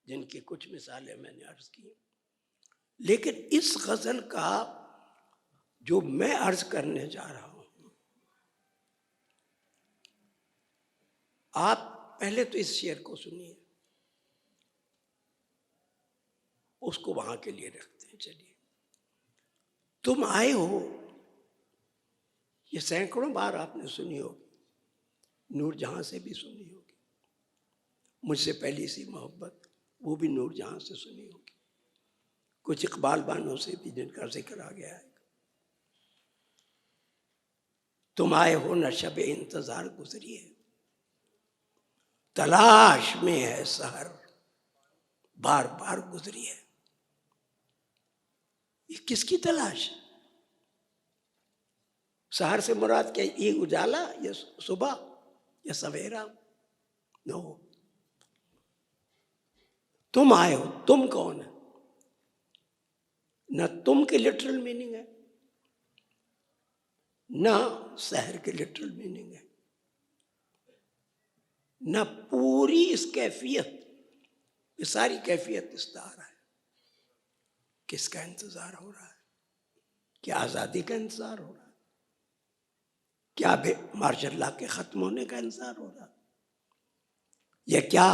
जिनकी कुछ मिसालें मैंने अर्ज की, लेकिन इस गजल का जो मैं अर्ज करने जा रहा हूं, आप पहले तो इस शेर को सुनिए, उसको वहां के लिए रखते हैं। चलिए, तुम आए हो, ये सैकड़ों बार आपने सुनी होगी, नूरजहां से भी सुनी होगी, मुझसे पहली सी मोहब्बत वो भी नूरजहां से सुनी होगी, कुछ इकबाल बानों से भी जिनका जिक्र आ गया है। तुम आए हो न शब इंतजार गुजरी है, तलाश में है सहर बार बार गुजरी है। ये किसकी तलाश? सहर से मुराद क्या? ये उजाला या सुबह या सवेरा? नो, तुम आए हो, तुम कौन है? न तुम के लिटरल मीनिंग है, न शहर के लिटरल मीनिंग है, न पूरी इस कैफियत, ये सारी कैफियत इस्तार है। किसका इंतजार हो रहा है? क्या आजादी का इंतजार हो रहा है? क्या मार्शल लॉ के खत्म होने का इंतजार हो रहा है? या क्या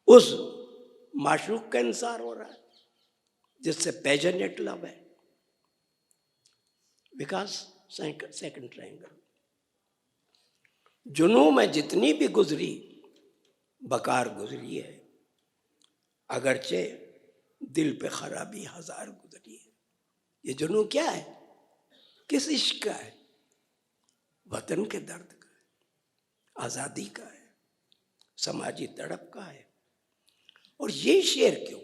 उस माशूक का इंतजार हो रहा है जिससे पैजनेट लव है? विकास सेकंड ट्रायंगल, जुनून में जितनी भी गुजरी बकार गुजरी है, अगरचे दिल पे खराबी हजार गुजरी है। ये जुनून क्या है? किस इश्क का है? वतन के दर्द का है, आजादी का है, समाजी तड़प का है। और ये शेर क्यों?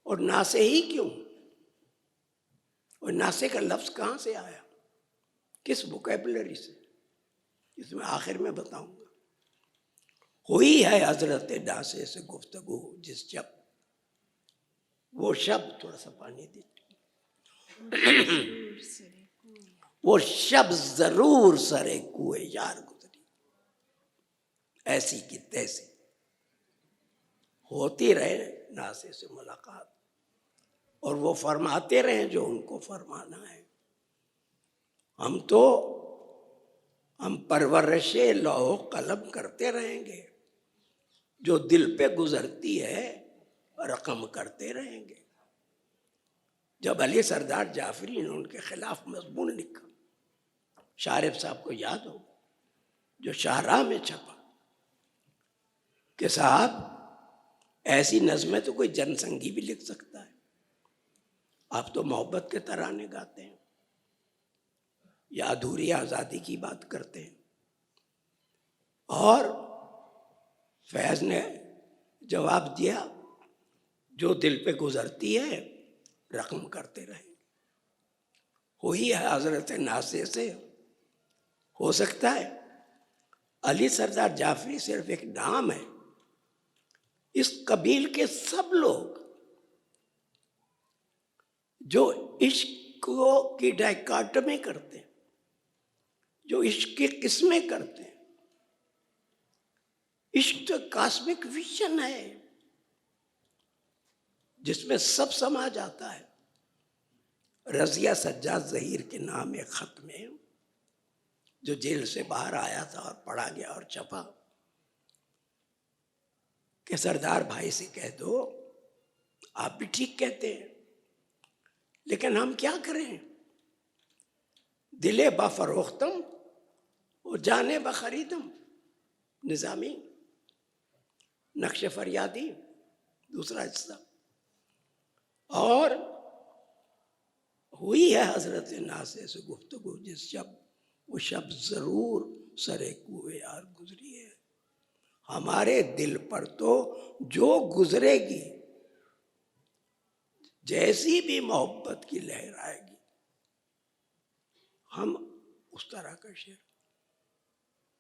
और नासे ही क्यों? और नासे का लफ्ज कहां से आया, किस वोकैबुलरी से? इसमें आखिर में बताऊंगा। हुई है हजरत नासे से गुफ्तगू जिस जब, वो शब्द, थोड़ा सा पानी दीजिए, वो शब्द जरूर सरे कुए यार गुजरी, ऐसी की तैसी होती रहे नासे से मुलाकात, और वो फरमाते रहे जो उनको फरमाना है। हम परवरिशे लौह कलम करते रहेंगे, जो दिल पे गुजरती है रकम करते रहेंगे। जब अली सरदार जाफरी ने उनके खिलाफ मजमून लिखा, शारिफ साहब को याद हो, जो शाहराह में छपा, कि साहब ऐसी नज़में तो कोई जनसंगी भी लिख सकता है, आप तो मोहब्बत के तराने गाते हैं या अधूरी आज़ादी की बात करते हैं। और फैज ने जवाब दिया, जो दिल पे गुजरती है रकम करते रहेंगे। हुई है हजरत नासे से, हो सकता है अली सरदार जाफरी सिर्फ एक नाम है, इस कबील के सब लोग जो इश्क की डायकाटमी करते हैं, जो इश्क की किस्में करते हैं, इश्क तो कॉस्मिक विजन है जिसमें सब समा जाता है। रजिया सज्जाद जहीर के नाम एक खत में, जो जेल से बाहर आया था और पढ़ा गया और छपा, कि सरदार भाई से कह दो, आप भी ठीक कहते हैं, लेकिन हम क्या करें, दिले बफरोख्तम और जाने बखरीदम। निजामी, नक्श फरियादी, दूसरा हिस्सा। और हुई है हजरत नासे से गुफ्तगू जिस शब्द, वो शब्द जरूर सरे कुए यार गुजरी है। हमारे दिल पर तो जो गुजरेगी, जैसी भी मोहब्बत की लहर आएगी, हम उस तरह का शेर,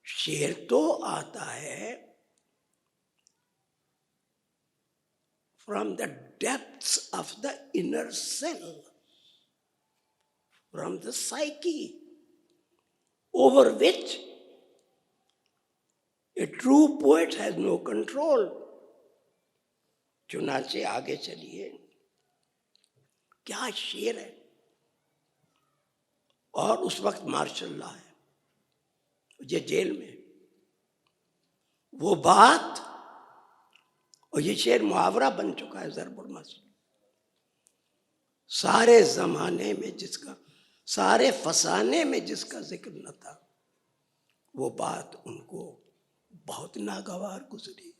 शेर तो आता है from the depths of the inner cell, from the psyche, over which a true poet has no control. चुनाचे आगे चलिए, क्या शेर है। और उस वक्त मार्शल लॉ है, ये जेल में वो बात, और ये शेर मुहावरा बन चुका है ज़रबुल मसल, सारे जमाने में जिसका, सारे फसाने में जिसका जिक्र न था, वो बात उनको बहुत नागवार गुजरी।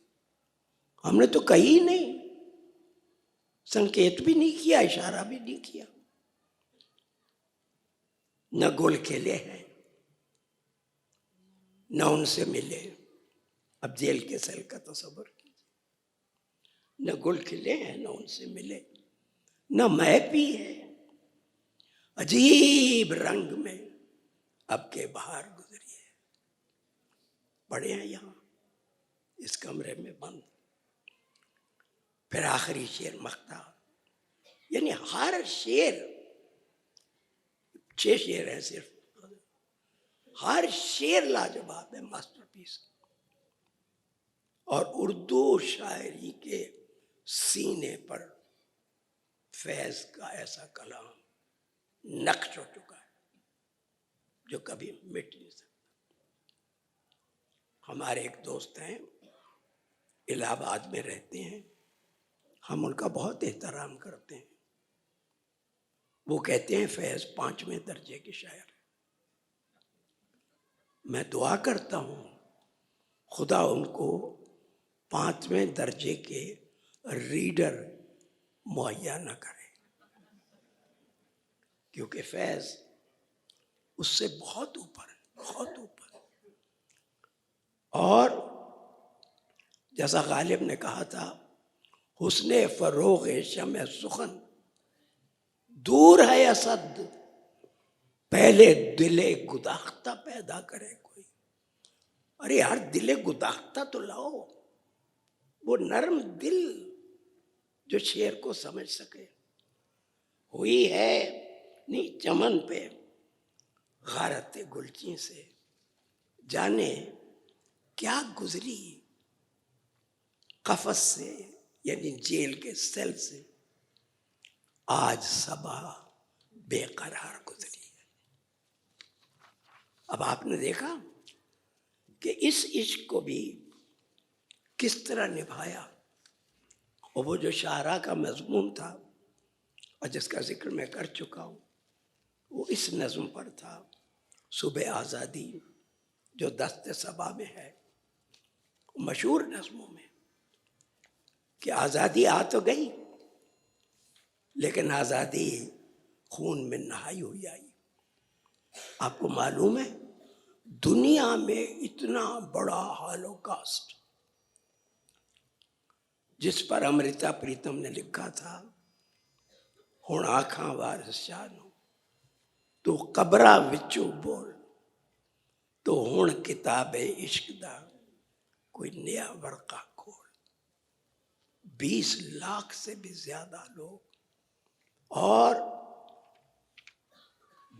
हमने तो कही नहीं, संकेत भी नहीं किया, इशारा भी नहीं किया, न गोल खेले हैं, न उनसे मिले। अब जेल के सेल का तस्वर कीजिए, न गुल खिले हैं, न उनसे मिले, न महक भी है, अजीब रंग में अब के बाहर गुजरी है। पड़े हैं यहाँ इस कमरे में बंद। फिर आखिरी शेर मख्ता, यानी हर शेर, 6 शेर हैं सिर्फ, हर शेर लाजवाब है, मास्टरपीस। और उर्दू शायरी के सीने पर फैज का ऐसा कलाम नक्श हो चुका है जो कभी मिट नहीं सकता। हमारे एक दोस्त हैं, इलाहाबाद में रहते हैं, हम उनका बहुत एहतराम करते हैं। वो कहते हैं फैज 5वें दर्जे के शायर हैं। मैं दुआ करता हूँ खुदा उनको 5वें दर्जे के रीडर मुहैया न करे, क्योंकि फैज उससे बहुत ऊपर है, बहुत ऊपर। और जैसा गालिब ने कहा था, हुस्ने फरोग शम सुखन दूर है असद, पहले दिले गुदाख्ता पैदा करे कोई। अरे यार, दिले गुदाख्ता तो लाओ, वो नर्म दिल जो शेर को समझ सके। हुई है नी चमन पे गारत गुलची से, जाने क्या गुजरी कफस से, यानी जेल के सेल से, आज सबा बेकरार गुजरी है। अब आपने देखा कि इस इश्क को भी किस तरह निभाया। और वो जो शायरा का मजमून था और जिसका जिक्र मैं कर चुका हूँ, वो इस नज़्म पर था, सुबह आज़ादी, जो दस्त सबा में है, मशहूर नज़्मों में, कि आज़ादी आ तो गई, लेकिन आज़ादी खून में नहाई हुई आई। आपको मालूम है, दुनिया में इतना बड़ा हॉलोकॉस्ट जिस पर अमृता प्रीतम ने लिखा था, हुण आखां वारिस शानू, तो कबरा विचू बोल, तो हुण किताबे इश्क दा कोई नया वर्का खोल। 20 लाख से भी ज्यादा लोग, और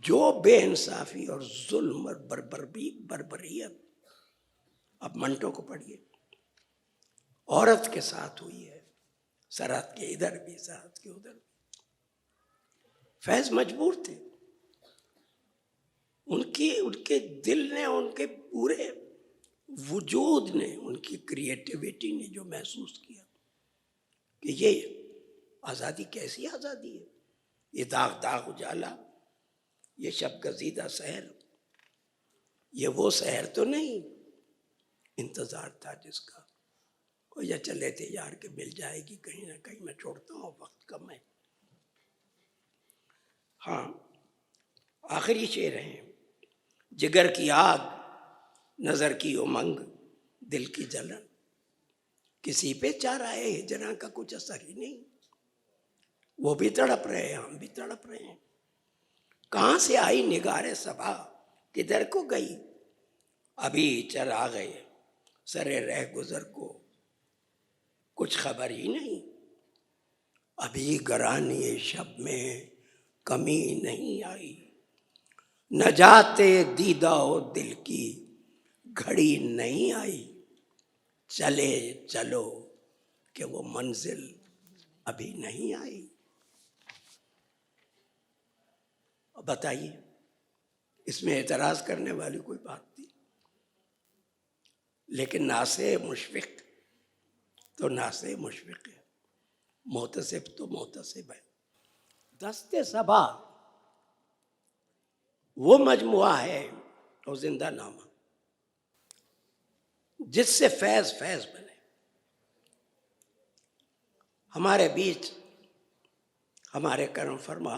जो बेइंसाफी और जुल्म और बर्बरियत, अब मंटो को पढ़िए, औरत के साथ हुई है, सरहद के इधर भी, सरहद के उधर भी। फैज मजबूर थे, उनके दिल ने, उनके पूरे वजूद ने, उनकी क्रिएटिविटी ने जो महसूस किया कि ये आज़ादी कैसी आज़ादी है, ये दाग दाग उजाला, ये शब गजीदा शहर, ये वो शहर तो नहीं, इंतज़ार था जिसका, और या चले थे यार के मिल जाएगी कहीं ना कहीं। मैं छोड़ता हूँ, वक्त कम है। हाँ, आखिरी शेर हैं, जिगर की आग, नजर की उमंग, दिल की जलन, किसी पे चारा है हिजरा का कुछ असर ही नहीं। वो भी तड़प रहे हैं, हम भी तड़प रहे हैं। कहाँ से आई निगारे सबा, किधर को गई, अभी चला गए सरे रह गुजर को, कुछ खबर ही नहीं। अभी गरानी शब में कमी नहीं आई, न जाते दीदाओ दिल की घड़ी नहीं आई। चले चलो कि वो मंजिल अभी नहीं आई। अब बताइए, इसमें एतराज करने वाली कोई बात नहीं। लेकिन नासे मुशफिक तो नासे मुशफिक है, मोहतसिब तो मोहतसिब है। दस्ते सबा वो मजमुआ है और जिंदा नामा जिससे फैज फैज बने। हमारे बीच हमारे करम फरमा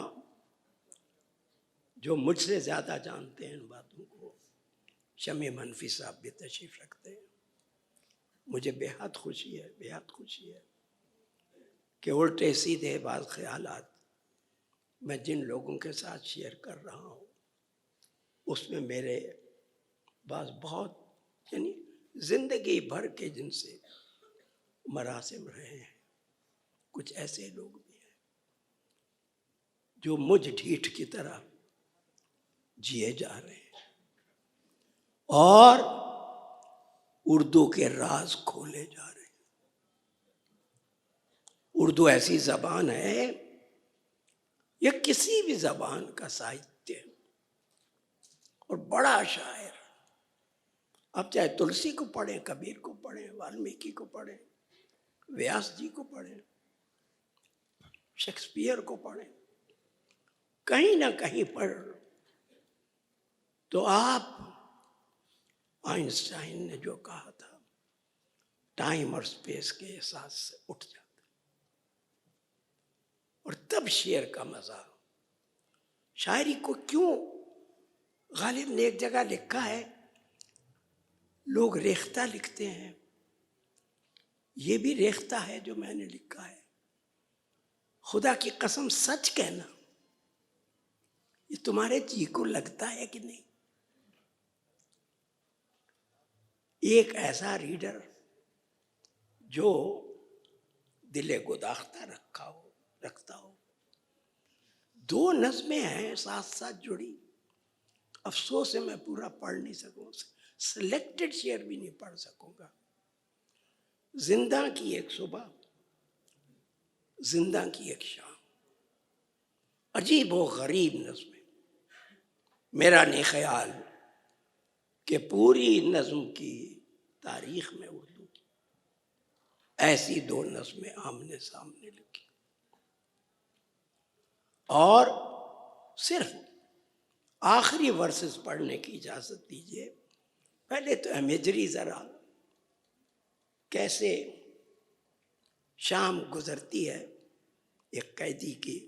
जो मुझसे ज़्यादा जानते हैं इन बातों को, शमी मनफी साहब भी तशरीफ रखते हैं। मुझे बेहद खुशी है कि उल्टे सीधे बात ख्यालात मैं जिन लोगों के साथ शेयर कर रहा हूँ उसमें मेरे पास बहुत यानी जिंदगी भर के जिनसे मरासिम रहे हैं, कुछ ऐसे लोग भी हैं जो मुझ ढीठ की तरह जिए जा रहे हैं और उर्दू के राज खोले जा रहे हैं। उर्दू ऐसी जबान है, या किसी भी जबान का साहित्य और बड़ा शायर, आप चाहे तुलसी को पढ़ें, कबीर को पढ़ें, वाल्मीकि को पढ़ें, व्यास जी को पढ़ें, शेक्सपियर को पढ़ें, कहीं ना कहीं पर तो आप आइंस्टाइन ने जो कहा था टाइम और स्पेस के एहसास से उठ जाते। और तब शेर का मजा। शायरी को क्यों गालिब ने एक जगह लिखा है, लोग रेख्ता लिखते हैं, ये भी रेख्ता है जो मैंने लिखा है। खुदा की कसम सच कहना, ये तुम्हारे जी को लगता है कि नहीं? एक ऐसा रीडर जो दिले गुदाख्ता रखता हो। 2 नज़में हैं साथ साथ जुड़ी, अफसोस है मैं पूरा पढ़ नहीं सकूँ, सिलेक्टेड शेयर भी नहीं पढ़ सकूंगा। जिंदा की एक सुबह, जिंदा की एक शाम, अजीब व गरीब नज़में। मेरा नहीं ख्याल कि पूरी नज़्म की तारीख में उर्दू की ऐसी 2 नज़में आमने सामने लिखी। और सिर्फ आखिरी वर्सेस पढ़ने की इजाज़त दीजिए। पहले तो इमेजरी ज़रा कैसे शाम गुजरती है एक कैदी की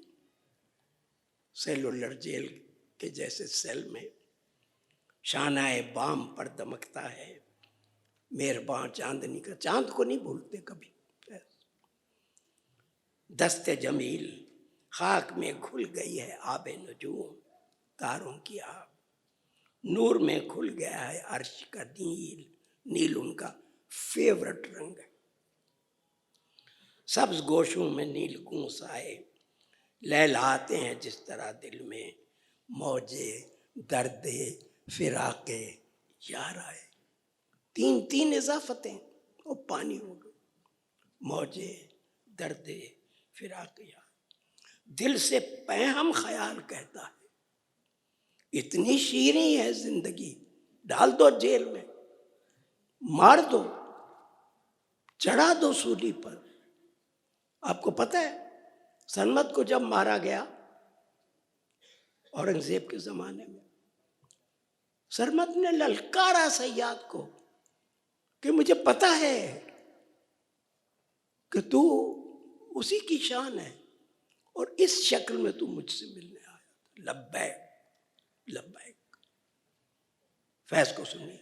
सेलुलर जेल के जैसे सेल में, शानाए बाम पर दमकता है मेहरबान चांदनी का, चांद को नहीं भूलते कभी। दस्ते जमील खाक में घुल गई है आबे नजूम, तारों की आग नूर में खुल गया है अर्श का नील, नील उनका फेवरेट रंग है। सब्ज गोशों में नील कूस आए, लहलाते हैं जिस तरह दिल में मौजे दर्दे फिराके यार आए। 3 इजाफतें और पानी हो गए, मौजे दर्दे फिराके यार। दिल से पैहम ख्याल कहता है इतनी शीरीं है जिंदगी, डाल दो जेल में, मार दो, चढ़ा दो सूली पर। आपको पता है सनमत को जब मारा गया औरंगजेब के जमाने में, सरमत ने ललकारा सयाद को कि मुझे पता है कि तू उसी की शान है और इस शक्ल में तू मुझसे मिलने आया। लब्बैक लब्बैक। फैज को सुनिए।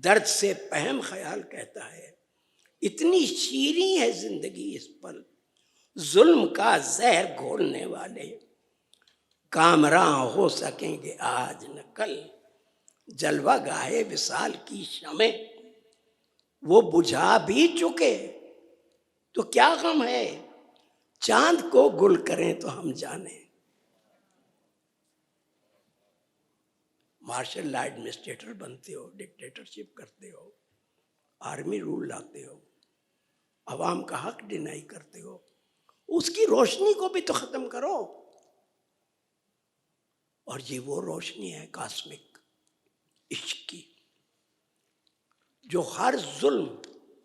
दर्द से पहम ख्याल कहता है इतनी शीरीं है जिंदगी इस पल, जुल्म का जहर घोलने वाले कामरां हो सकेंगे आज न कल, जलवा गाहे विशाल की शमे, वो बुझा भी चुके तो क्या गम है, चांद को गुल करें तो हम जाने। मार्शल लॉ एडमिनिस्ट्रेटर बनते हो, डिक्टेटरशिप करते हो, आर्मी रूल लाते हो, अवाम का हक डिनाई करते हो, उसकी रोशनी को भी तो खत्म करो। और ये वो रोशनी है कॉस्मिक इश्क की, जो हर जुल्म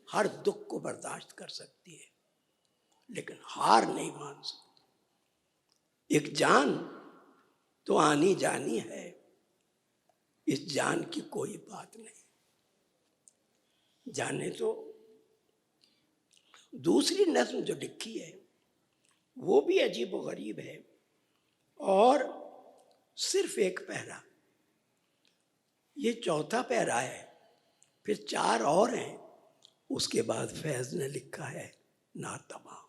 हर दुख को बर्दाश्त कर सकती है लेकिन हार नहीं मान सकती। एक जान तो आनी जानी है, इस जान की कोई बात नहीं। जाने तो दूसरी नज्म जो लिखी है वो भी अजीब व गरीब है, और सिर्फ एक पैरा, ये चौथा पैरा है, फिर 4 और हैं, उसके बाद फैज ने लिखा है नातमाम।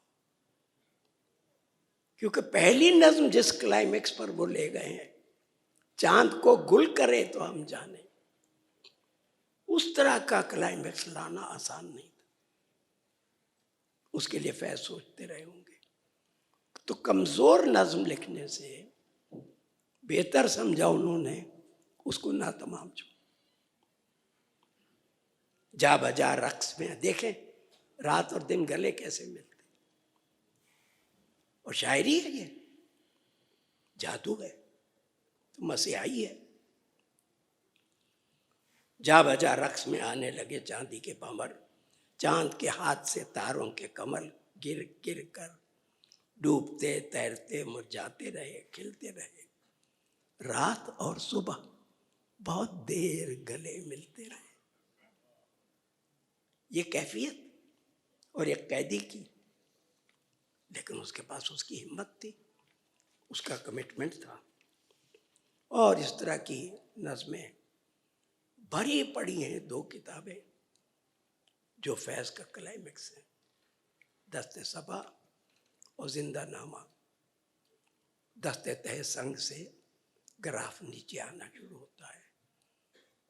क्योंकि पहली नज्म जिस क्लाइमेक्स पर वो ले गए हैं, चांद को गुल करे तो हम जाने, उस तरह का क्लाइमेक्स लाना आसान नहीं था। उसके लिए फैज सोचते रहे होंगे। तो कमजोर नज्म लिखने से बेहतर समझा उन्होंने उसको नातमाम छोड़। जा बजा रक्स में देखें रात और दिन गले कैसे मिलते, और शायरी है ये, जादू है, तो मसीहाई है। जा बजा रक्स में आने लगे चांदी के भंवर, चांद के हाथ से तारों के कमल गिर गिर कर डूबते तैरते मुरझाते रहे, खिलते रहे, रात और सुबह बहुत देर गले मिलते रहे। ये कैफियत और एक कैदी की, लेकिन उसके पास उसकी हिम्मत थी, उसका कमिटमेंट था। और इस तरह की नज़में भरी पड़ी हैं 2 किताबें जो फैज़ का क्लाइमेक्स है, दस्ते सबा और जिंदा नामा। दस्ते तह संग से ग्राफ नीचे आना शुरू होता है,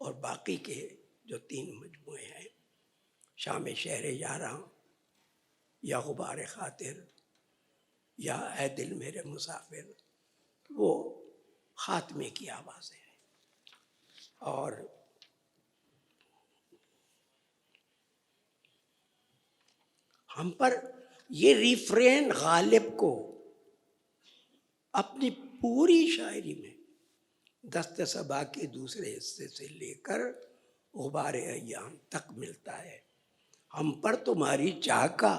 और बाकी के जो 3 मजमूए हैं, शाम शहर यारां या गुबार खातिर या ऐ दिल मेरे मुसाफिर, वो खात्मे की आवाज़ें हैं। और हम पर ये रिफ्रेन गालिब को अपनी पूरी शायरी में दस्ते सबा के दूसरे हिस्से से लेकर गुबार अय्याम तक मिलता है। हम पर तुम्हारी चाह का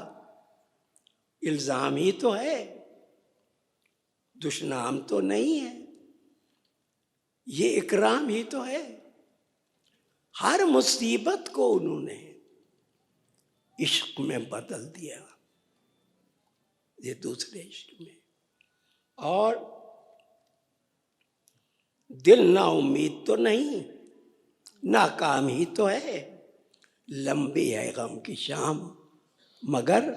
इल्जाम ही तो है, दुश्नाम तो नहीं है, ये इकराम ही तो है। हर मुसीबत को उन्होंने इश्क में बदल दिया, ये दूसरे इश्क में। और दिल ना उम्मीद तो नहीं, नाकाम ही तो है, लंबी है गम की शाम मगर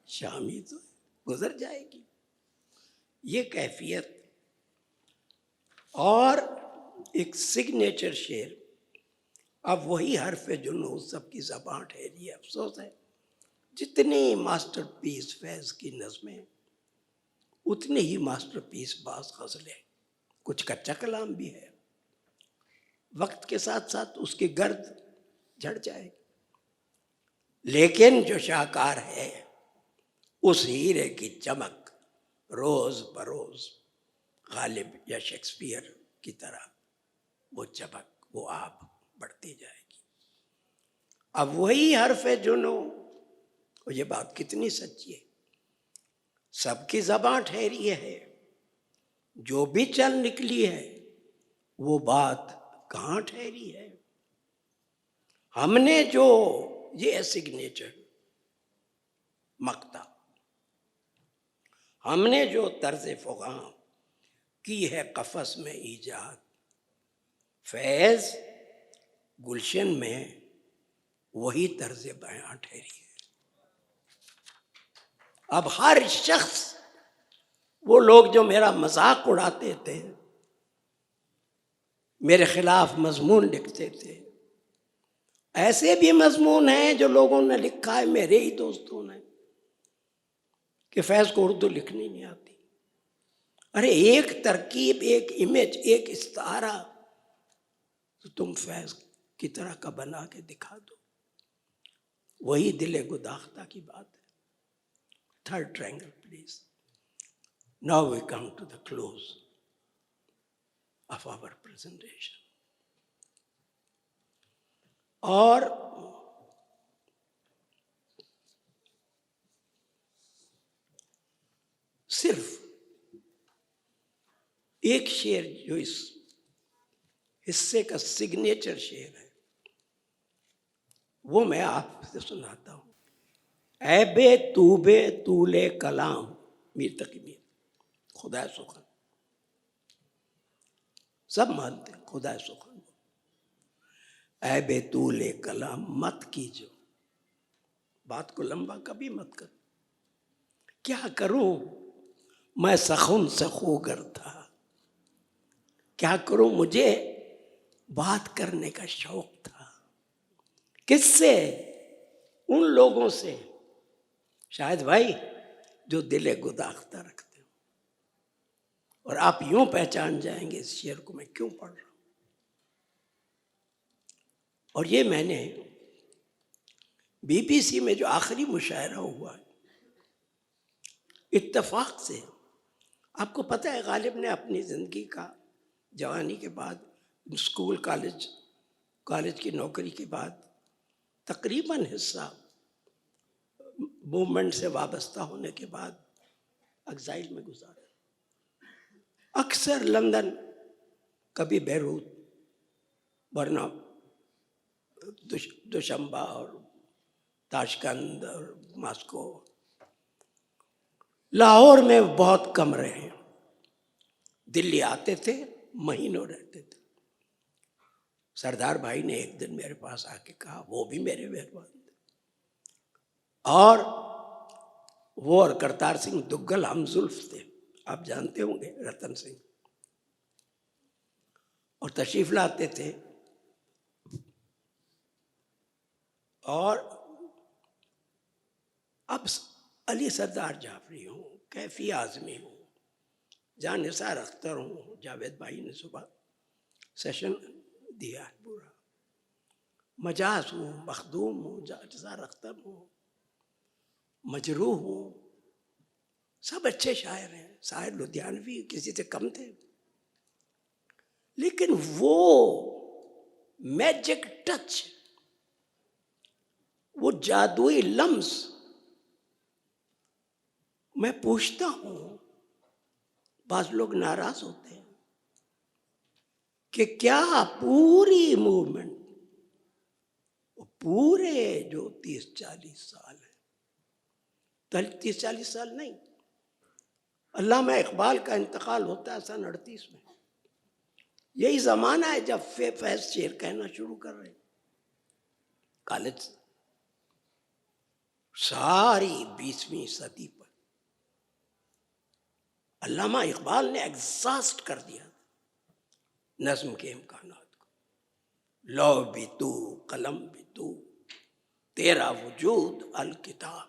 शाम ही तो गुजर जाएगी। ये कैफियत। और एक सिग्नेचर शेर, अब वही हर्फ जुनून सबकी ज़बान ठहरी है। अफसोस है जितनी मास्टरपीस फैज़ की नज़में, उतनी ही मास्टरपीस बास गज़लें, कुछ कच्चा कलाम भी है, वक्त के साथ साथ उसकी गर्द झड़ जाएगी। लेकिन जो शाहकार है, उस हीरे की चमक रोज बरोज गालिब या शेक्सपियर की तरह वो चमक, वो आब बढ़ती जाएगी। अब वही हर्फ जुनू, और ये बात कितनी सच्ची है, सबकी ज़बान ठहरी है, जो भी चल निकली है वो बात कहाँ ठहरी है। हमने जो ये सिग्नेचर मक्ता, हमने जो तर्ज फ़ुग़ां की है कफ़स में ईजाद, फैज़ गुलशन में वही तर्ज बयां ठहरी है। अब हर शख्स वो लोग जो मेरा मजाक उड़ाते थे, मेरे खिलाफ मजमून लिखते थे, ऐसे भी मजमून हैं जो लोगों ने लिखा है, मेरे ही दोस्तों ने, कि फैज को उर्दू लिखनी नहीं आती। अरे एक तरकीब, एक इमेज, एक इस्तारा तो तुम फैज की तरह का बना के दिखा दो। वही दिले गुदाख्ता की बात है। Third triangle please. Now we come to the close of our presentation. और सिर्फ एक शेर जो इस हिस्से का सिग्नेचर शेर है वो मैं आपसे सुनाता हूं। ऐबे तूबे तूले कलाम, मीर तकी मीर, खुदा सुखन, सब मानते हैं खुदा सुखन। ऐबे तूले कलाम मत कीजो, बात को लंबा कभी मत कर। क्या करूं मैं सखुन सखूगर था, क्या करूं मुझे बात करने का शौक था। किससे? उन लोगों से शायद भाई जो दिले गुदाख्ता रखते हो। और आप यूं पहचान जाएंगे इस शेर को मैं क्यों पढ़ रहा हूं। और ये मैंने बीबीसी में जो आखिरी मुशायरा हुआ है, इत्तेफाक से, आपको पता है गालिब ने अपनी ज़िंदगी का जवानी के बाद, स्कूल कॉलेज की नौकरी के बाद तकरीबन हिस्सा मूवमेंट से वाबस्ता होने के बाद एक्साइल में गुजारा। अक्सर लंदन, कभी बैरूत, वरना दुशंबा और ताशकंद और मॉस्को। लाहौर में बहुत कम रहे। दिल्ली आते थे, महीनों रहते थे। सरदार भाई ने एक दिन मेरे पास आके कहा, वो भी मेरे मेहरबान थे, और वो और करतार सिंह दुग्गल हमजुल्फ थे, आप जानते होंगे, रतन सिंह, और तशरीफ लाते थे। और अब अली सरदार जाफरी हूँ, कैफी आजमी हूँ, जान निसार अख्तर हूँ, जावेद भाई ने सुबह सेशन दिया है पूरा, मजाज हूँ, मखदूम हूँ, निसार अख्तर हूँ, मजरूह हूँ, सब अच्छे शायर हैं। शायर लुधियानवी किसी से कम थे, लेकिन वो मैजिक टच, वो जादुई लम्स, मैं पूछता हूं, बाज लोग नाराज होते हैं कि क्या पूरी मूवमेंट, पूरे जो 30-40 साल है, 30-40 साल नहीं, अल्लामा इकबाल का इंतकाल होता है सन 38 में, यही जमाना है जब फैज शेर कहना शुरू कर रहे कॉलेज से। सारी 20वीं सदी पर अल्लामा इकबाल ने एग्जॉस्ट कर दिया नज्म के इम्कानात को। लौ भी तू, कलम भी तू, तेरा वजूद अल किताब।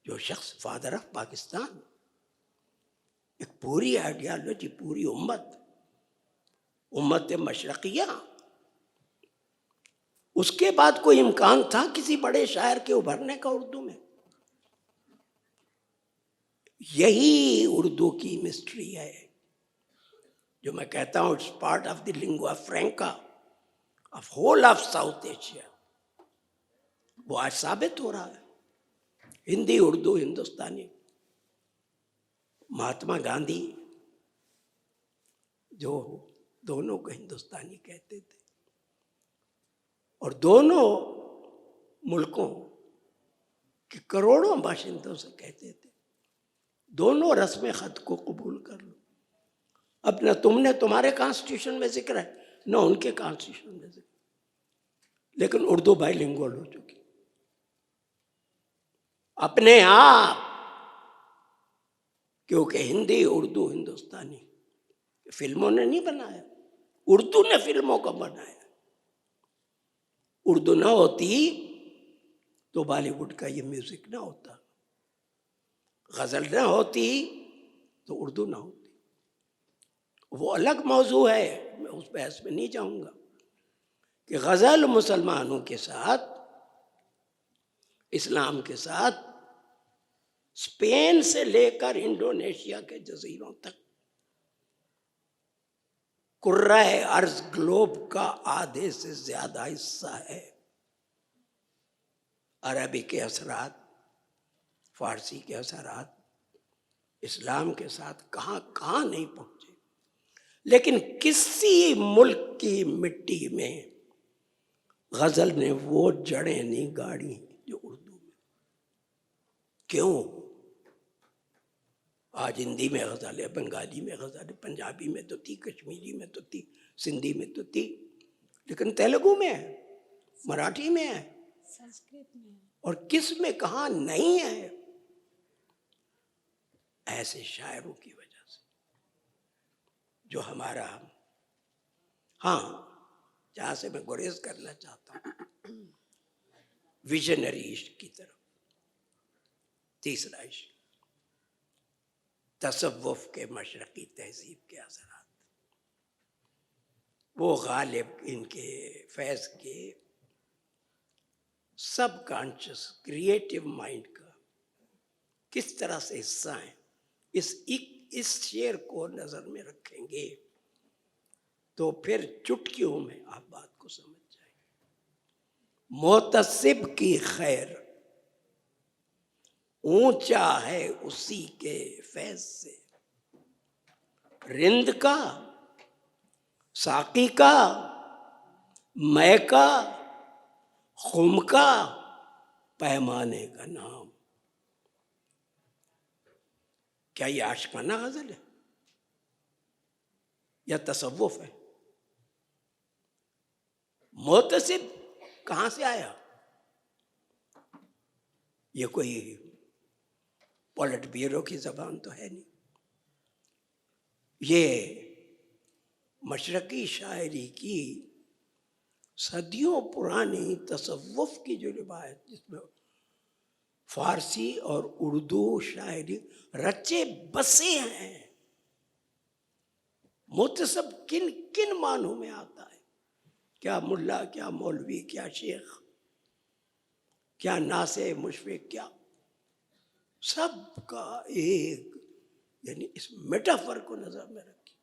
जो शख्स फादर ऑफ पाकिस्तान, एक पूरी आइडियालॉजी, पूरी उम्मत मशरकिया, उसके बाद कोई इम्कान था किसी बड़े शायर के उभरने का उर्दू में? यही उर्दू की मिस्ट्री है, जो मैं कहता हूं it's part of the lingua franca of whole of South Asia. वो आज साबित हो रहा है। हिंदी, उर्दू, हिंदुस्तानी। महात्मा गांधी जो दोनों को हिंदुस्तानी कहते थे, और दोनों मुल्कों के करोड़ों बाशिंदों से कहते थे, दोनों रस्म खत को कबूल कर लो। अब न तुमने, तुम्हारे कॉन्स्टिट्यूशन में जिक्र है, न उनके कॉन्स्टिट्यूशन में जिक्र, लेकिन उर्दू बाइलिंगुअल हो चुकी। अपने आप क्योंकि हिंदी, उर्दू, हिंदुस्तानी फिल्मों ने नहीं बनाया, उर्दू ने फिल्मों को बनाया। उर्दू ना होती तो बॉलीवुड का ये म्यूजिक ना होता, गजल ना होती तो उर्दू ना होती। वो अलग मौजू है, मैं उस बहस में नहीं जाऊंगा कि गजल मुसलमानों के साथ, इस्लाम के साथ, स्पेन से लेकर इंडोनेशिया के जजीरों तक कुर्राए अर्ज ग्लोब का आधे से ज्यादा हिस्सा है। अरबी के असरात, फारसी के असरात इस्लाम के साथ कहाँ कहाँ नहीं पहुंचे, लेकिन किसी मुल्क की मिट्टी में गजल ने वो जड़ें नहीं गाड़ी जो उर्दू में। क्यों? आज हिंदी में गजल है, बंगाली में गजल है, पंजाबी में तो थी, कश्मीरी में तो थी, सिंधी में तो थी, लेकिन तेलुगु में है, मराठी में है, संस्कृत में है, और किस में कहाँ नहीं है। ऐसे शायरों की वजह से जो हमारा, हाँ, जहां से मैं गुरेज करना चाहता हूं, विजनरी इश्क की तरफ। तीसरा इश्क तसव्वुफ के मशरकी तहजीब के असरात, वो गालिब इनके फैज के सब कॉन्शियस क्रिएटिव माइंड का किस तरह से हिस्सा है, इस शेर को नजर में रखेंगे तो फिर चुटकियों में आप बात को समझ जाएंगे। मोतसिब की खैर ऊंचा है उसी के फैज से, रिंद का, साकी का, मै का, खुम का, पैमाने का नाम। क्या ये आशिकाना गजल है या तसव्वुफ है? मोतसिब कहां से आया? ये कोई पॉलिट ब्यूरो की जबान तो है नहीं। ये मशरकी शायरी की सदियों पुरानी तसव्वुफ की जो रिवायत, जिसमें फारसी और उर्दू शायरी रचे बसे हैं। मुतसब किन किन मानों में आता है? क्या मुल्ला, क्या मौलवी, क्या शेख, क्या नासे मुशफिक, क्या सबका एक, यानी इस मेटाफर को नजर में रखिए।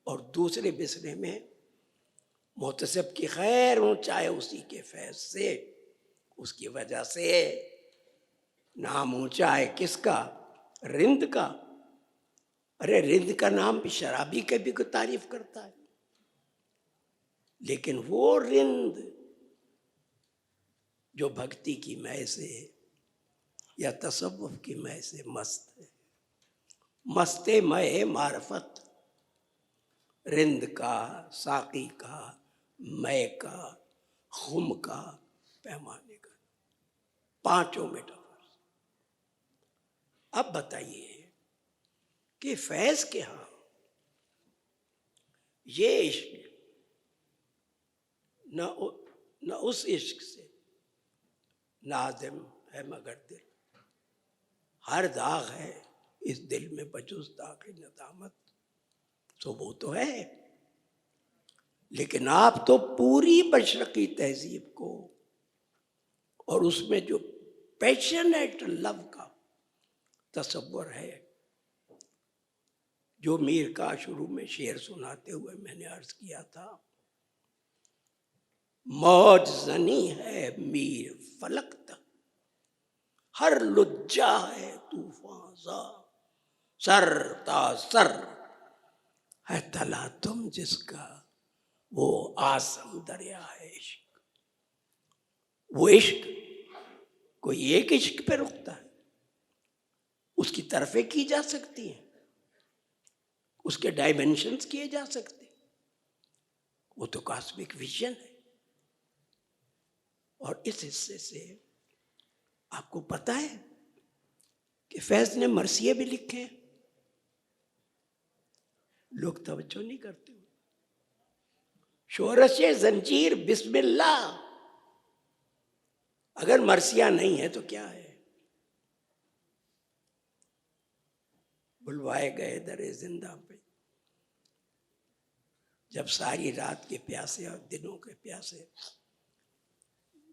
और दूसरे बिसरे में मुतसब की खैर ऊंचाई उसी के फैज से, उसकी वजह से नाम ऊंचा है किसका? रिंद का। अरे रिंद का नाम भी शराबी के भी कोई तारीफ करता है, लेकिन वो रिंद जो भक्ति की मै से या तसव्वुफ की मै से मस्त है, मस्ते मै मारफत, रिंद का, साकी का, मै का, खुम का, पैमाने का, पांचों मेटाफर्स। अब बताइए कि फैज के यहां ये इश्क न उस इश्क से नाज़िम है मगर दिल, हर दाग है इस दिल में बजुज़ दाग नदामत, तो वो तो है। लेकिन आप तो पूरी मशरकी तहजीब को और उसमें जो पैशनेट लव का तसव्वुर है, जो मीर का शुरू में शेर सुनाते हुए मैंने अर्ज किया था, मौज जनी है मीर फलक तक, हर लुज्जा है तूफान सा, सर ता सर है तला तुम जिसका, वो आसम दरिया है इश्क। वो इश्क कोई एक इश्क पे रुकता है, उसकी तरफें की जा सकती हैं, उसके डायमेंशंस किए जा सकते हैं, वो तो कॉस्मिक विजन है। और इस हिस्से से आपको पता है कि फैज ने मरसिये भी लिखे हैं, लोग तवज्जो नहीं करते। शोरश जंजीर बिस्मिल्लाह, अगर मरसिया नहीं है तो क्या है? बुलवाए गए दरे जिंदा पे, जब सारी रात के प्यासे और दिनों के प्यासे,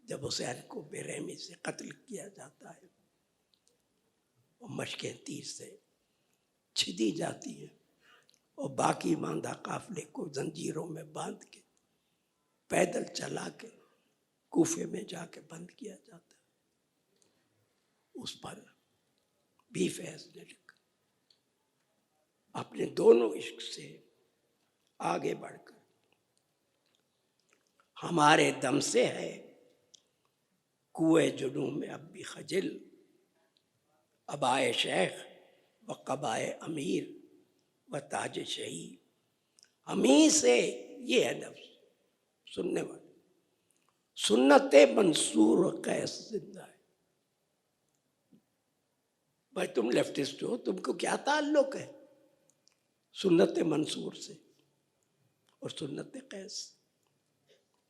जब हुसैन को बेरहमी से कत्ल किया जाता है और मशकें तीर से छिदी जाती हैं और बाकी मांदा काफले को जंजीरों में बांध के पैदल चला के कूफे में जाके बंद किया जाता है, उस पर भी फैज ने लिखा अपने दोनों इश्क से आगे बढ़कर, हमारे दम से है कुए जुनू में अब भी खजिल, अबाए शेख व कबाए अमीर व ताज शही। हमी से ये है नफ्स सुनने वाले, सुन्नत मंसूर कैस जिंदा है। भाई तुम लेफ्टिस्ट हो, तुमको क्या ताल्लुक है सुन्नत मंसूर से और सुन्नत कैस?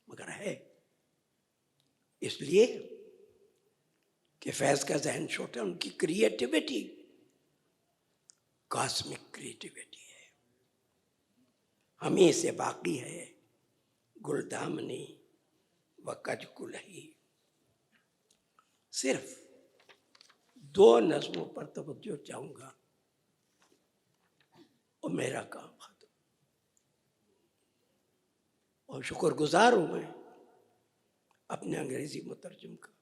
मगर है इसलिए कि फैज का जहन छोटा, उनकी क्रिएटिविटी कॉस्मिक क्रिएटिविटी है। हमें से बाकी है गुलदामनी व कजकुलही। सिर्फ 2 नज़्मों पर तवज्जो चाहूंगा और मेरा काम खत्म। और शुक्रगुजार हूं मैं अपने अंग्रेजी मुतरजम का,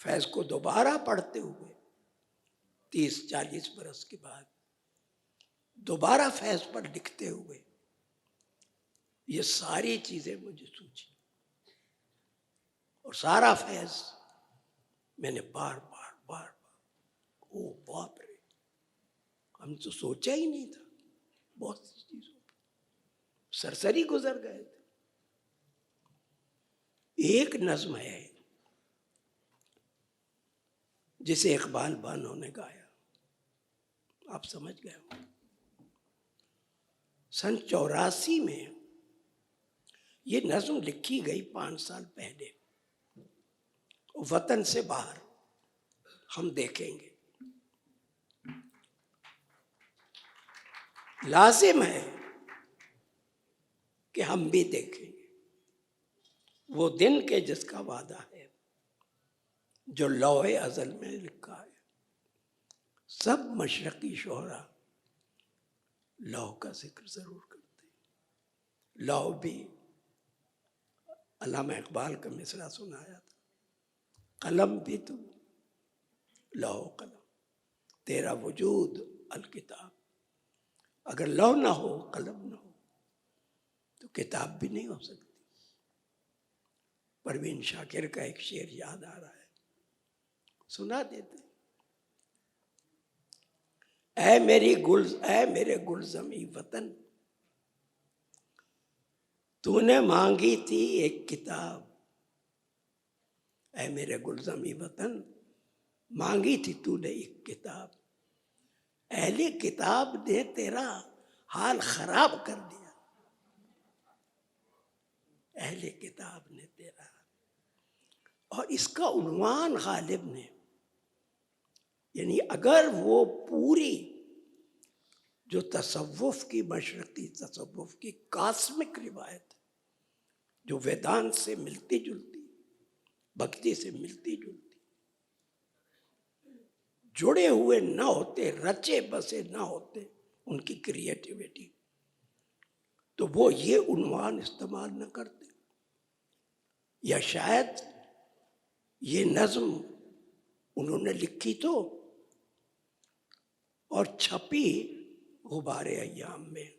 फैज को दोबारा पढ़ते हुए 30-40 बरस के बाद दोबारा फैज पर लिखते हुए ये सारी चीजें मुझे सूझी और सारा फैज मैंने बार बार ओ बाप रे, हम तो सोचा ही नहीं था, बहुत सी चीजों पर सरसरी गुजर गए थे। एक नज्म है जिसे इकबाल बानो ने गाया, आप समझ गए हो। सन 84 में ये नज्म लिखी गई, 5 साल पहले। वतन से बाहर हम देखेंगे, लाजिम है कि हम भी देखेंगे वो दिन के जिसका वादा है, जो लौहे अज़ल में लिखा है। सब मशरकी शोहरा लौह का जिक्र जरूर करते हैं। लौह भी अल्लामा इकबाल का मिसरा सुनाया था, कलम भी तू लौह कलम, तेरा वजूद अल किताब। अगर लौह ना हो, कलम ना हो, तो किताब भी नहीं हो सकती। परवीन शाकिर का एक शेर याद आ रहा है, सुना देते। ऐ मेरे गुलज़मी वतन, तूने मांगी थी एक किताब। ऐ मेरे गुलज़मी वतन, मांगी थी तूने एक किताब। अहले किताब ने तेरा हाल खराब कर दिया। अहले किताब ने तेरा, और इसका उन्वान गालिब ने, यानी अगर वो पूरी जो तसव्वुफ की, मशरकी तसव्वुफ की कास्मिक रिवायत, जो वेदांत से मिलती जुलती, भक्ति से मिलती जुलती, जुड़े हुए ना होते, रचे बसे ना होते उनकी क्रिएटिविटी, तो वो ये उन्वान इस्तेमाल न करते। या शायद ये नज्म उन्होंने लिखी तो और छपी गुबारे अय्याम में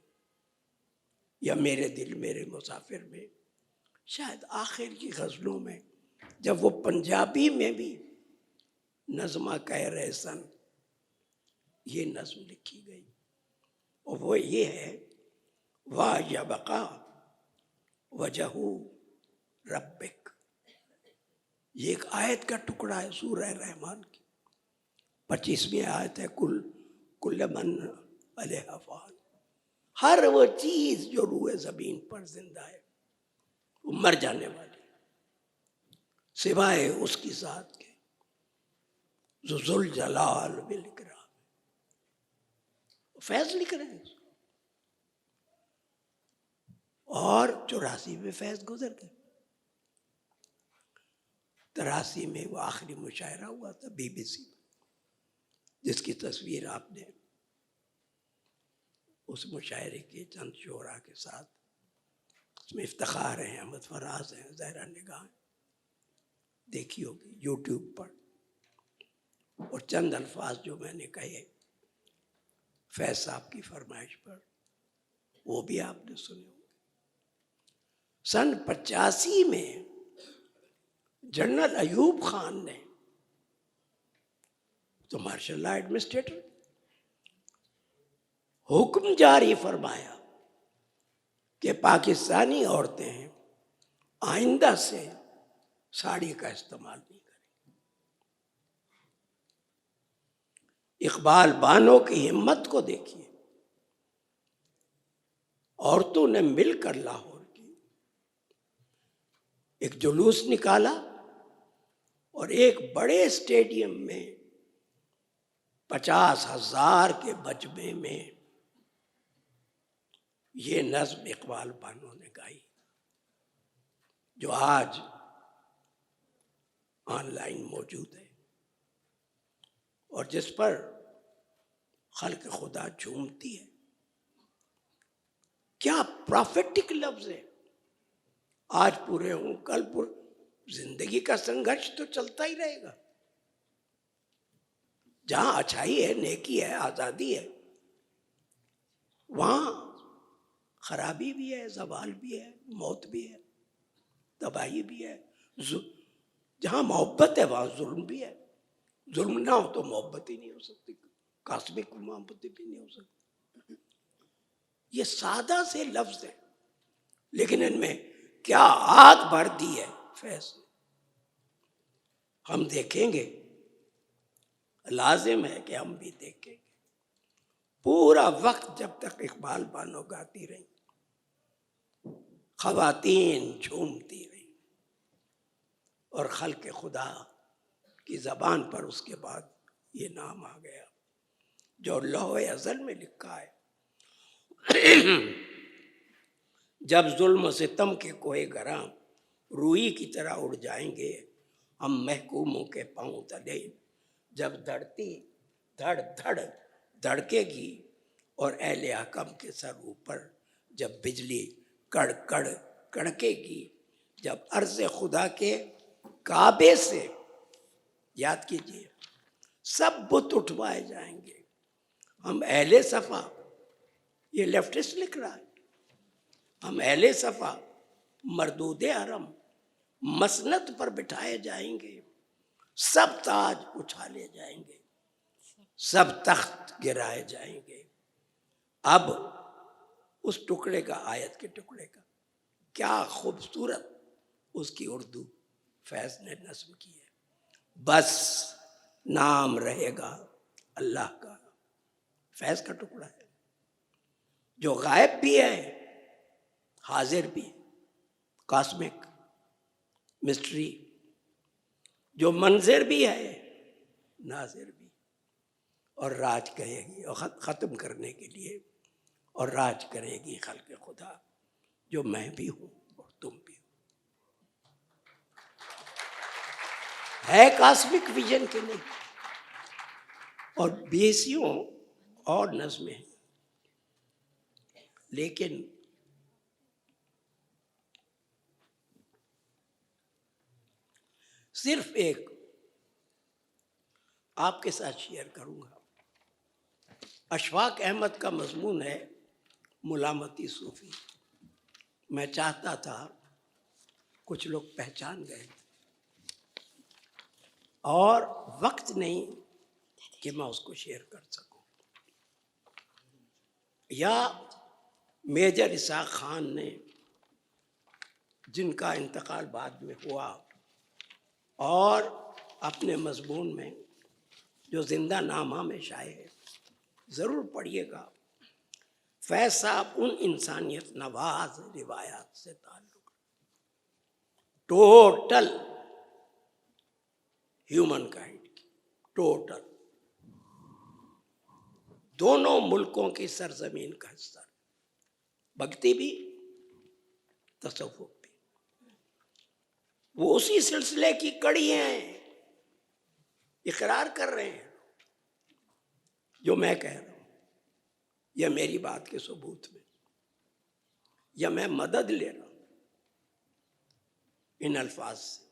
या मेरे दिल मेरे मुसाफिर में, शायद आखिर की गज़लों में, जब वो पंजाबी में भी नज़्मा कह रहे सन, ये नज़्म लिखी गई। और वो ये है, वाह यबका वजहू रब्बिक। ये एक आयत का टुकड़ा है सूरह रहमान की, 25वीं आयत है, कुल मन अलैहा फ़ान। हर वो चीज जो रूए जमीन पर जिंदा है वो मर जाने वाली, सिवाय उसकी जात के जो जुल जलाल बिल इकराम। फैज लिख रहे हैं और 84 में फैज गुजर गए। 83 में वो आखिरी मुशायरा हुआ था BBC में, जिसकी तस्वीर आपने उस मुशायरे के चंद शोरा के साथ, उसमें इफ्तिखार हैं, अहमद फराज हैं, ज़हरा निगाह देखी होगी YouTube पर। और चंद अल्फाज जो मैंने कहे फैज साहब की फरमाइश पर, वो भी आपने सुने होंगे। सन 85 में जनरल अयूब खान ने तो मार्शल लॉ एडमिनिस्ट्रेटर हुक्म जारी फरमाया कि पाकिस्तानी औरतें आइंदा से साड़ी का इस्तेमाल नहीं करें। इकबाल बानो की हिम्मत को देखिए, औरतों ने मिलकर लाहौर की एक जुलूस निकाला और एक बड़े स्टेडियम में 50,000 के मजमे में ये नज्म इकबाल बानो ने गाई, जो आज ऑनलाइन मौजूद है और जिस पर खल्क खुदा झूमती है। क्या प्रॉफेटिक लफ्ज है। आज पूरे हों कल पूरे, जिंदगी का संघर्ष तो चलता ही रहेगा। जहां अच्छाई है, नेकी है, आजादी है, वहां खराबी भी है, जवाल भी है, मौत भी है, तबाही भी है। जहां मोहब्बत है वहां जुल्म भी है। जुल्म ना हो तो मोहब्बत ही नहीं हो सकती, कास्मिक मोहब्बत भी नहीं हो सकती। ये सादा से लफ्ज है, लेकिन इनमें क्या आग भर दी है फैज ने। हम देखेंगे, लाजिम है कि हम भी देखेंगे। पूरा वक्त जब तक इकबाल बानो गाती रही, खवातीन झूमती रही और खल्क खुदा की जबान पर उसके बाद ये नाम आ गया जो लौह अज़ल में लिखा है। जब जुल्म सितम के कोए गराम रूई की तरह उड़ जाएंगे हम महकूमों के पांव तले। जब धरती धड़ धड़ धड़केगी और अहले हकम के सर ऊपर, जब बिजली कड़ कड़ कड़केगी, जब अर्ज़ खुदा के काबे से, याद कीजिए, सब बुत उठवाए जाएंगे। हम अहले सफ़ा, ये लेफ्टिस्ट लिख रहा है, हम अहले सफ़ा मरदूदे हरम मसनत पर बिठाए जाएंगे। सब ताज उछाले जाएंगे, सब तख्त गिराए जाएंगे। अब उस टुकड़े का, आयत के टुकड़े का, क्या खूबसूरत उसकी उर्दू फैज ने नस्म की है। बस नाम रहेगा अल्लाह का। फैज का टुकड़ा है जो गायब भी है, हाजिर भी, कॉस्मिक मिस्ट्री, जो मंजिर भी है, नाजिर भी। और राज करेगी, और ख़त्म करने के लिए, और राज करेगी खल्क़ खुदा, जो मैं भी हूँ और तुम भी हो। है कॉस्मिक विजन के नहीं, और बेसियों और नज़में, लेकिन सिर्फ एक आपके साथ शेयर करूंगा। अशफाक अहमद का मजमून है मुलामती सूफी। मैं चाहता था, कुछ लोग पहचान गए और वक्त नहीं कि मैं उसको शेयर कर सकूं। या मेजर इसाक खान ने, जिनका इंतकाल बाद में हुआ, और अपने मजमून में जो जिंदा नामा में शाये है, ज़रूर पढ़िएगा। फैज साहब उन इंसानियत नवाज रिवायात से ताल्लुक, टोटल ह्यूमन काइंड की, टोटल दोनों मुल्कों की सरजमीन का हिस्सा, भक्ति भी तसव्वुफ भी। वो उसी सिलसिले की कड़ी हैं, इकरार कर रहे हैं जो मैं कह रहा हूं, या मेरी बात के सबूत में, या मैं मदद ले रहा हूं इन अल्फाज से।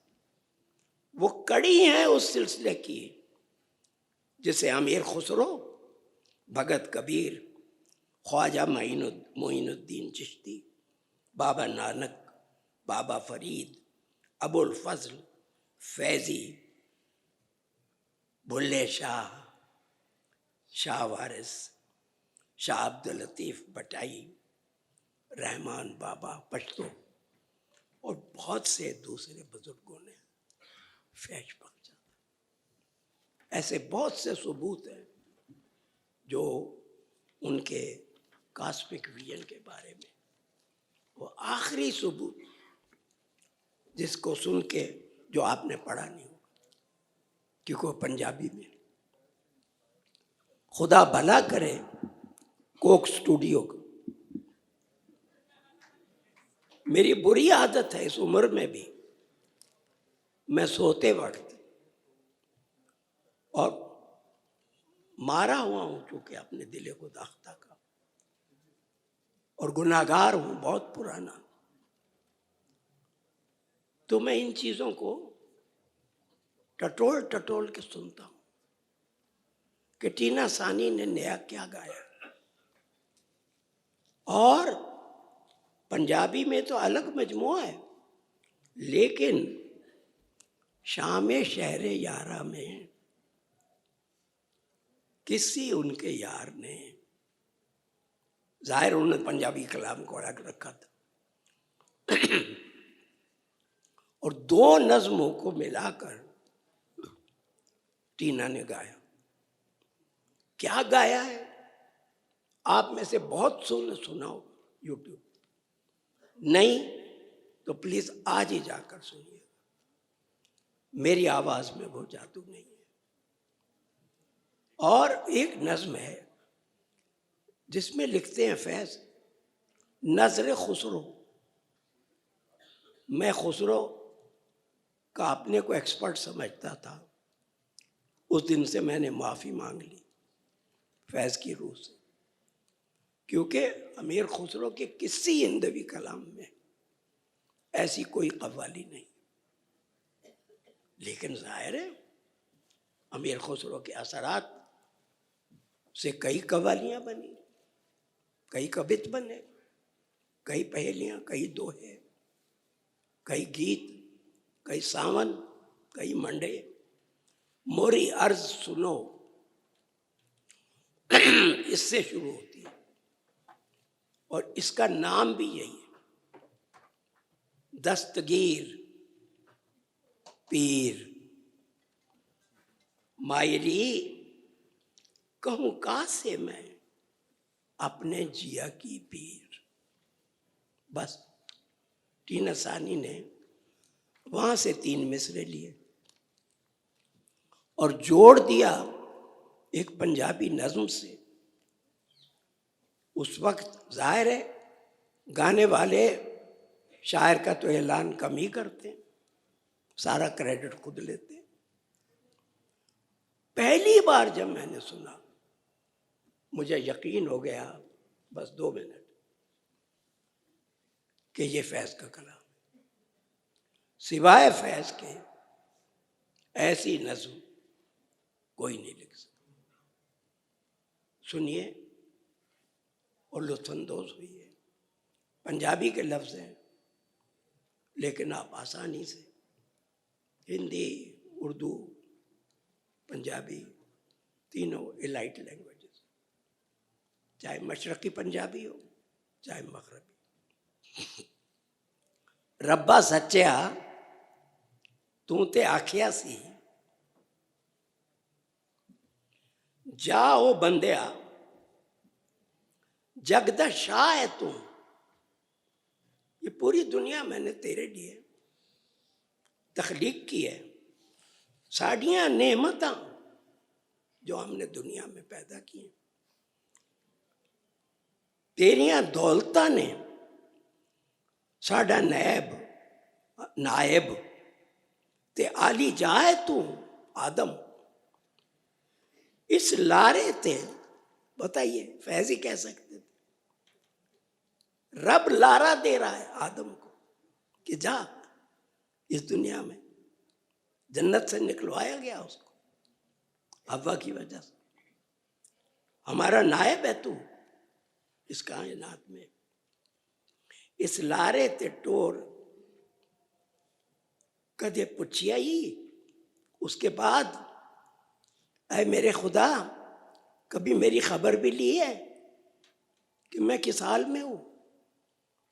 वो कड़ी हैं उस सिलसिले की जिसे अमीर खुसरो, भगत कबीर, ख्वाजा मोइनुद्दीन चिश्ती, बाबा नानक, बाबा फरीद, अबुल फजल, फैजी, भुल्ले शाह, शाह वारिस, शाह अब्दुल लतीफ़ बटाई, रहमान बाबा पश्तो और बहुत से दूसरे बुजुर्गों ने फैज पहुंचा। ऐसे बहुत से सबूत हैं जो उनके कॉस्मिक विजन के बारे में, वो आखिरी सबूत जिसको सुन के जो आपने पढ़ा नहीं होगा क्योंकि वो पंजाबी में, खुदा भला करे कोक स्टूडियो का। मेरी बुरी आदत है इस उम्र में भी, मैं सोते वक्त, और मारा हुआ हूं चूंकि अपने दिले को दाख्ता का, और गुनाहगार हूं बहुत पुराना, तो मैं इन चीजों को टटोल टटोल के सुनता हूं कि टीना सानी ने नया क्या गाया। और पंजाबी में तो अलग मजमुआ है, लेकिन शाम शहर यारा में किसी उनके यार ने, जाहिर उन्होंने पंजाबी कलाम को अलग रखा था, और दो नज़्मों को मिलाकर टीना ने गाया। क्या गाया है आप में से बहुत सुना हो यूट्यूब, नहीं तो प्लीज आज ही जाकर सुनिए, मेरी आवाज में वो जादू नहीं है। और एक नज्म है जिसमें लिखते हैं फैज, नजर खुसरो, मैं खुसरो का अपने को एक्सपर्ट समझता था, उस दिन से मैंने माफ़ी मांग ली फैज़ की रूह से, क्योंकि अमीर खुसरो के किसी हिंदवी कलाम में ऐसी कोई कव्वाली नहीं, लेकिन जाहिर है अमीर खुसरो के असरात से कई कव्वालियाँ बनी, कई कवित बने, कई पहेलियाँ, कई दोहे, कई गीत, कई सावन, कई मंडे। मोरी अर्ज सुनो इससे शुरू होती है, और इसका नाम भी यही है, दस्तगीर पीर मायरी कहूं का से मैं अपने जिया की पीर। बस टीना सानी ने वहां से 3 मिसरे लिए और जोड़ दिया एक पंजाबी नज्म से। उस वक्त जाहिर है गाने वाले शायर का तो ऐलान कम ही करते, सारा क्रेडिट खुद लेते। पहली बार जब मैंने सुना मुझे यकीन हो गया, बस 2 मिनट, कि ये फैज का कलाम, सिवाय फैज के ऐसी नज्म कोई नहीं लिख सकता। सुनिए और लुत्फानंदोज हुई। पंजाबी के लफ्ज़ हैं, लेकिन आप आसानी से हिंदी, उर्दू, पंजाबी, तीनों इलाइट लैंग्वेजेस, चाहे मशरक़ी पंजाबी हो चाहे मगरबी। रब्बा सच्चा तू ते आखिया सी, जाओ बंदिया जगदा शाह है तू, ये पूरी दुनिया मैंने तेरे लिए तख्लीक की है। साड़ियाँ नेमत जो हमने दुनिया में पैदा की, तेरियां दौलतां ने साडा नायब ते आली जाए तू आदम। इस लारे ते बताइए, फैजी कह सकते थे, रब लारा दे रहा है आदम को कि जा, इस दुनिया में जन्नत से निकलवाया गया उसको हव्वा की वजह से। हमारा नायब है तू इस कायनात में। इस लारे ते टोर कदे पुछिया ही उसके बाद, ऐ मेरे खुदा कभी मेरी खबर भी ली है कि मैं किस हाल में हूं,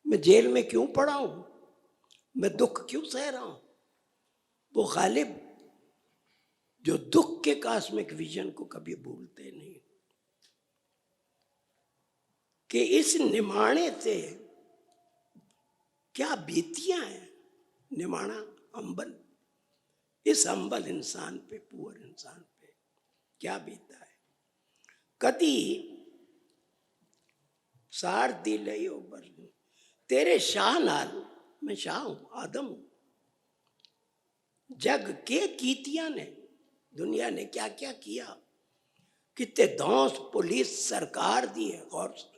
मैं जेल में क्यों पड़ा हूं, मैं दुख क्यों सह रहा हूं। वो गालिब जो दुख के कॉस्मिक विजन को कभी भूलते नहीं, कि इस निमाणे से क्या बीतियां हैं। निमाणा अंबल, इस अंबल इंसान पे, पुअर इंसान पे क्या बीता है। कदी सार दी लई ओबर, तेरे शाह नाल, मैं शाह हूं, आदम हूं। जग के कीतियां ने, दुनिया ने क्या क्या किया, कितने धौंस पुलिस सरकार दी है, गौर से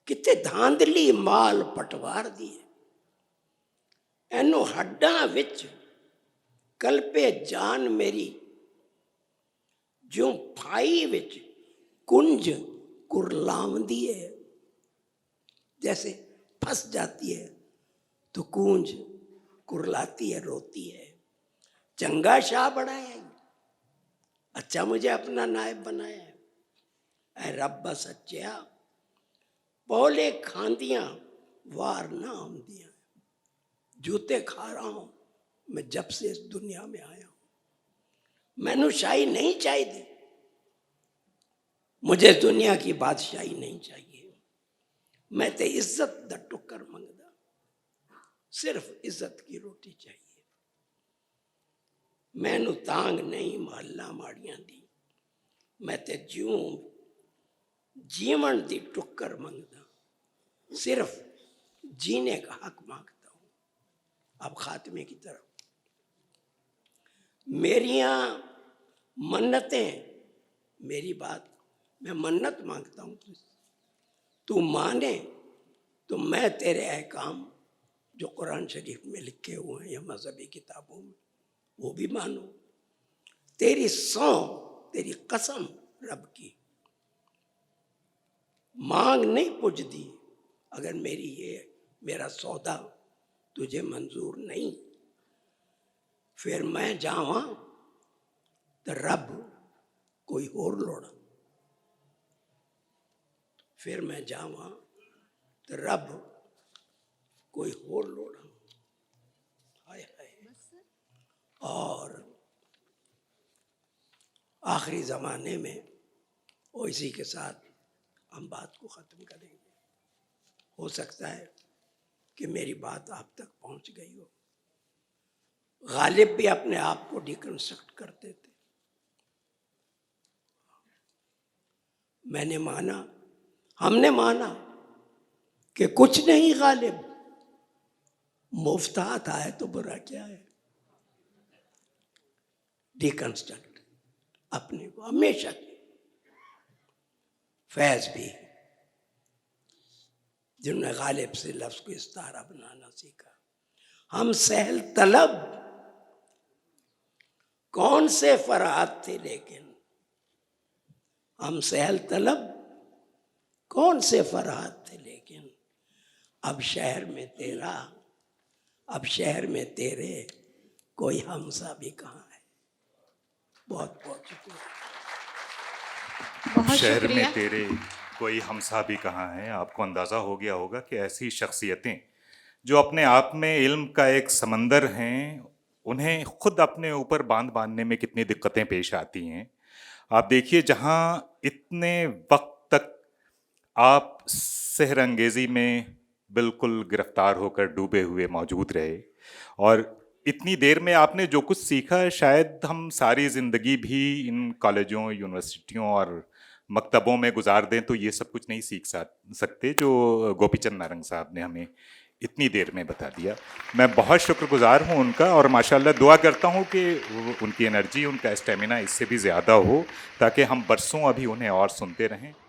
कितने धांधली माल पटवार दी है। एनों हड्डां विच कल्पे जान मेरी, जो फाई विच कुंज कुरलावंदी है। जैसे फंस जाती है तो कूंज कुरलाती है, रोती है। चंगा शाह बनाया है, अच्छा मुझे अपना नायब बनाया है। ऐ रब्बा सच्चिया पौले खांदियां वार ना आमदियां, जूते खा रहा हूं मैं जब से इस दुनिया में आया हूं। मैनू शाही नहीं चाहिए, मुझे दुनिया की बादशाही नहीं चाहिए। मैं ते इज्जत दा टुक्कर मंगदा, सिर्फ इज्जत की रोटी चाहिए। मैनू तांग नहीं महल्ला माड़ियां दी, मैं ते जीवन दी टुक्कर मंगदा, सिर्फ जीने का हक मांगता हूं। अब खात्मे की तरफ, मेरियां मन्नतें, मेरी बात, मैं मन्नत मांगता हूं तुझसे, तू माने तो मैं तेरे अहकाम जो कुरान शरीफ में लिखे हुए हैं या मजहबी किताबों में, वो भी मानो। तेरी सौ, तेरी कसम रब की, मांग नहीं पुजदी अगर मेरी ये मेरा सौदा तुझे मंजूर नहीं, फिर मैं जावा तो रब कोई और लोड़ा, फिर मैं जावा तो रब कोई और लोड़ा। हाय हाय। और आखिरी ज़माने में और इसी के साथ हम बात को ख़त्म करेंगे। हो सकता है कि मेरी बात आप तक पहुंच गई हो। गालिब भी अपने आप को डिकंस्ट्रक्ट करते थे। मैंने माना, हमने माना कि कुछ नहीं गालिब, मुफ्तात आए तो बुरा क्या है। डिकंस्ट्रक्ट अपने को हमेशा। फैज भी, जिन्होंने गालिब से लफ्ज को इस्तारा बनाना सीखा। हम सहल तलब कौन से फरात थे, लेकिन हम सहल तलब कौन से फरात थे, लेकिन अब शहर में तेरा, अब शहर में तेरे कोई हमसा भी कहाँ है। बहुत बहुत शुक्रिया। बहुत शहर शुक्रिया। में तेरे कोई हमसा भी कहाँ है। आपको अंदाज़ा हो गया होगा कि ऐसी शख्सियतें जो अपने आप में इल्म का एक समंदर हैं, उन्हें खुद अपने ऊपर बांध बांधने में कितनी दिक्कतें पेश आती हैं। आप देखिए, जहाँ इतने वक्त तक आप सेहरंगेज़ी में बिल्कुल गिरफ्तार होकर डूबे हुए मौजूद रहे, और इतनी देर में आपने जो कुछ सीखा शायद हम सारी ज़िंदगी भी इन कॉलेजों, यूनिवर्सिटियों और मकतबों में गुजार दें तो ये सब कुछ नहीं सीख सकते जो गोपीचंद नारंग साहब ने हमें इतनी देर में बता दिया। मैं बहुत शुक्रगुजार हूँ उनका, और माशाल्लाह दुआ करता हूँ कि उनकी एनर्जी, उनका स्टेमिना इससे भी ज़्यादा हो, ताकि हम बरसों अभी उन्हें और सुनते रहें।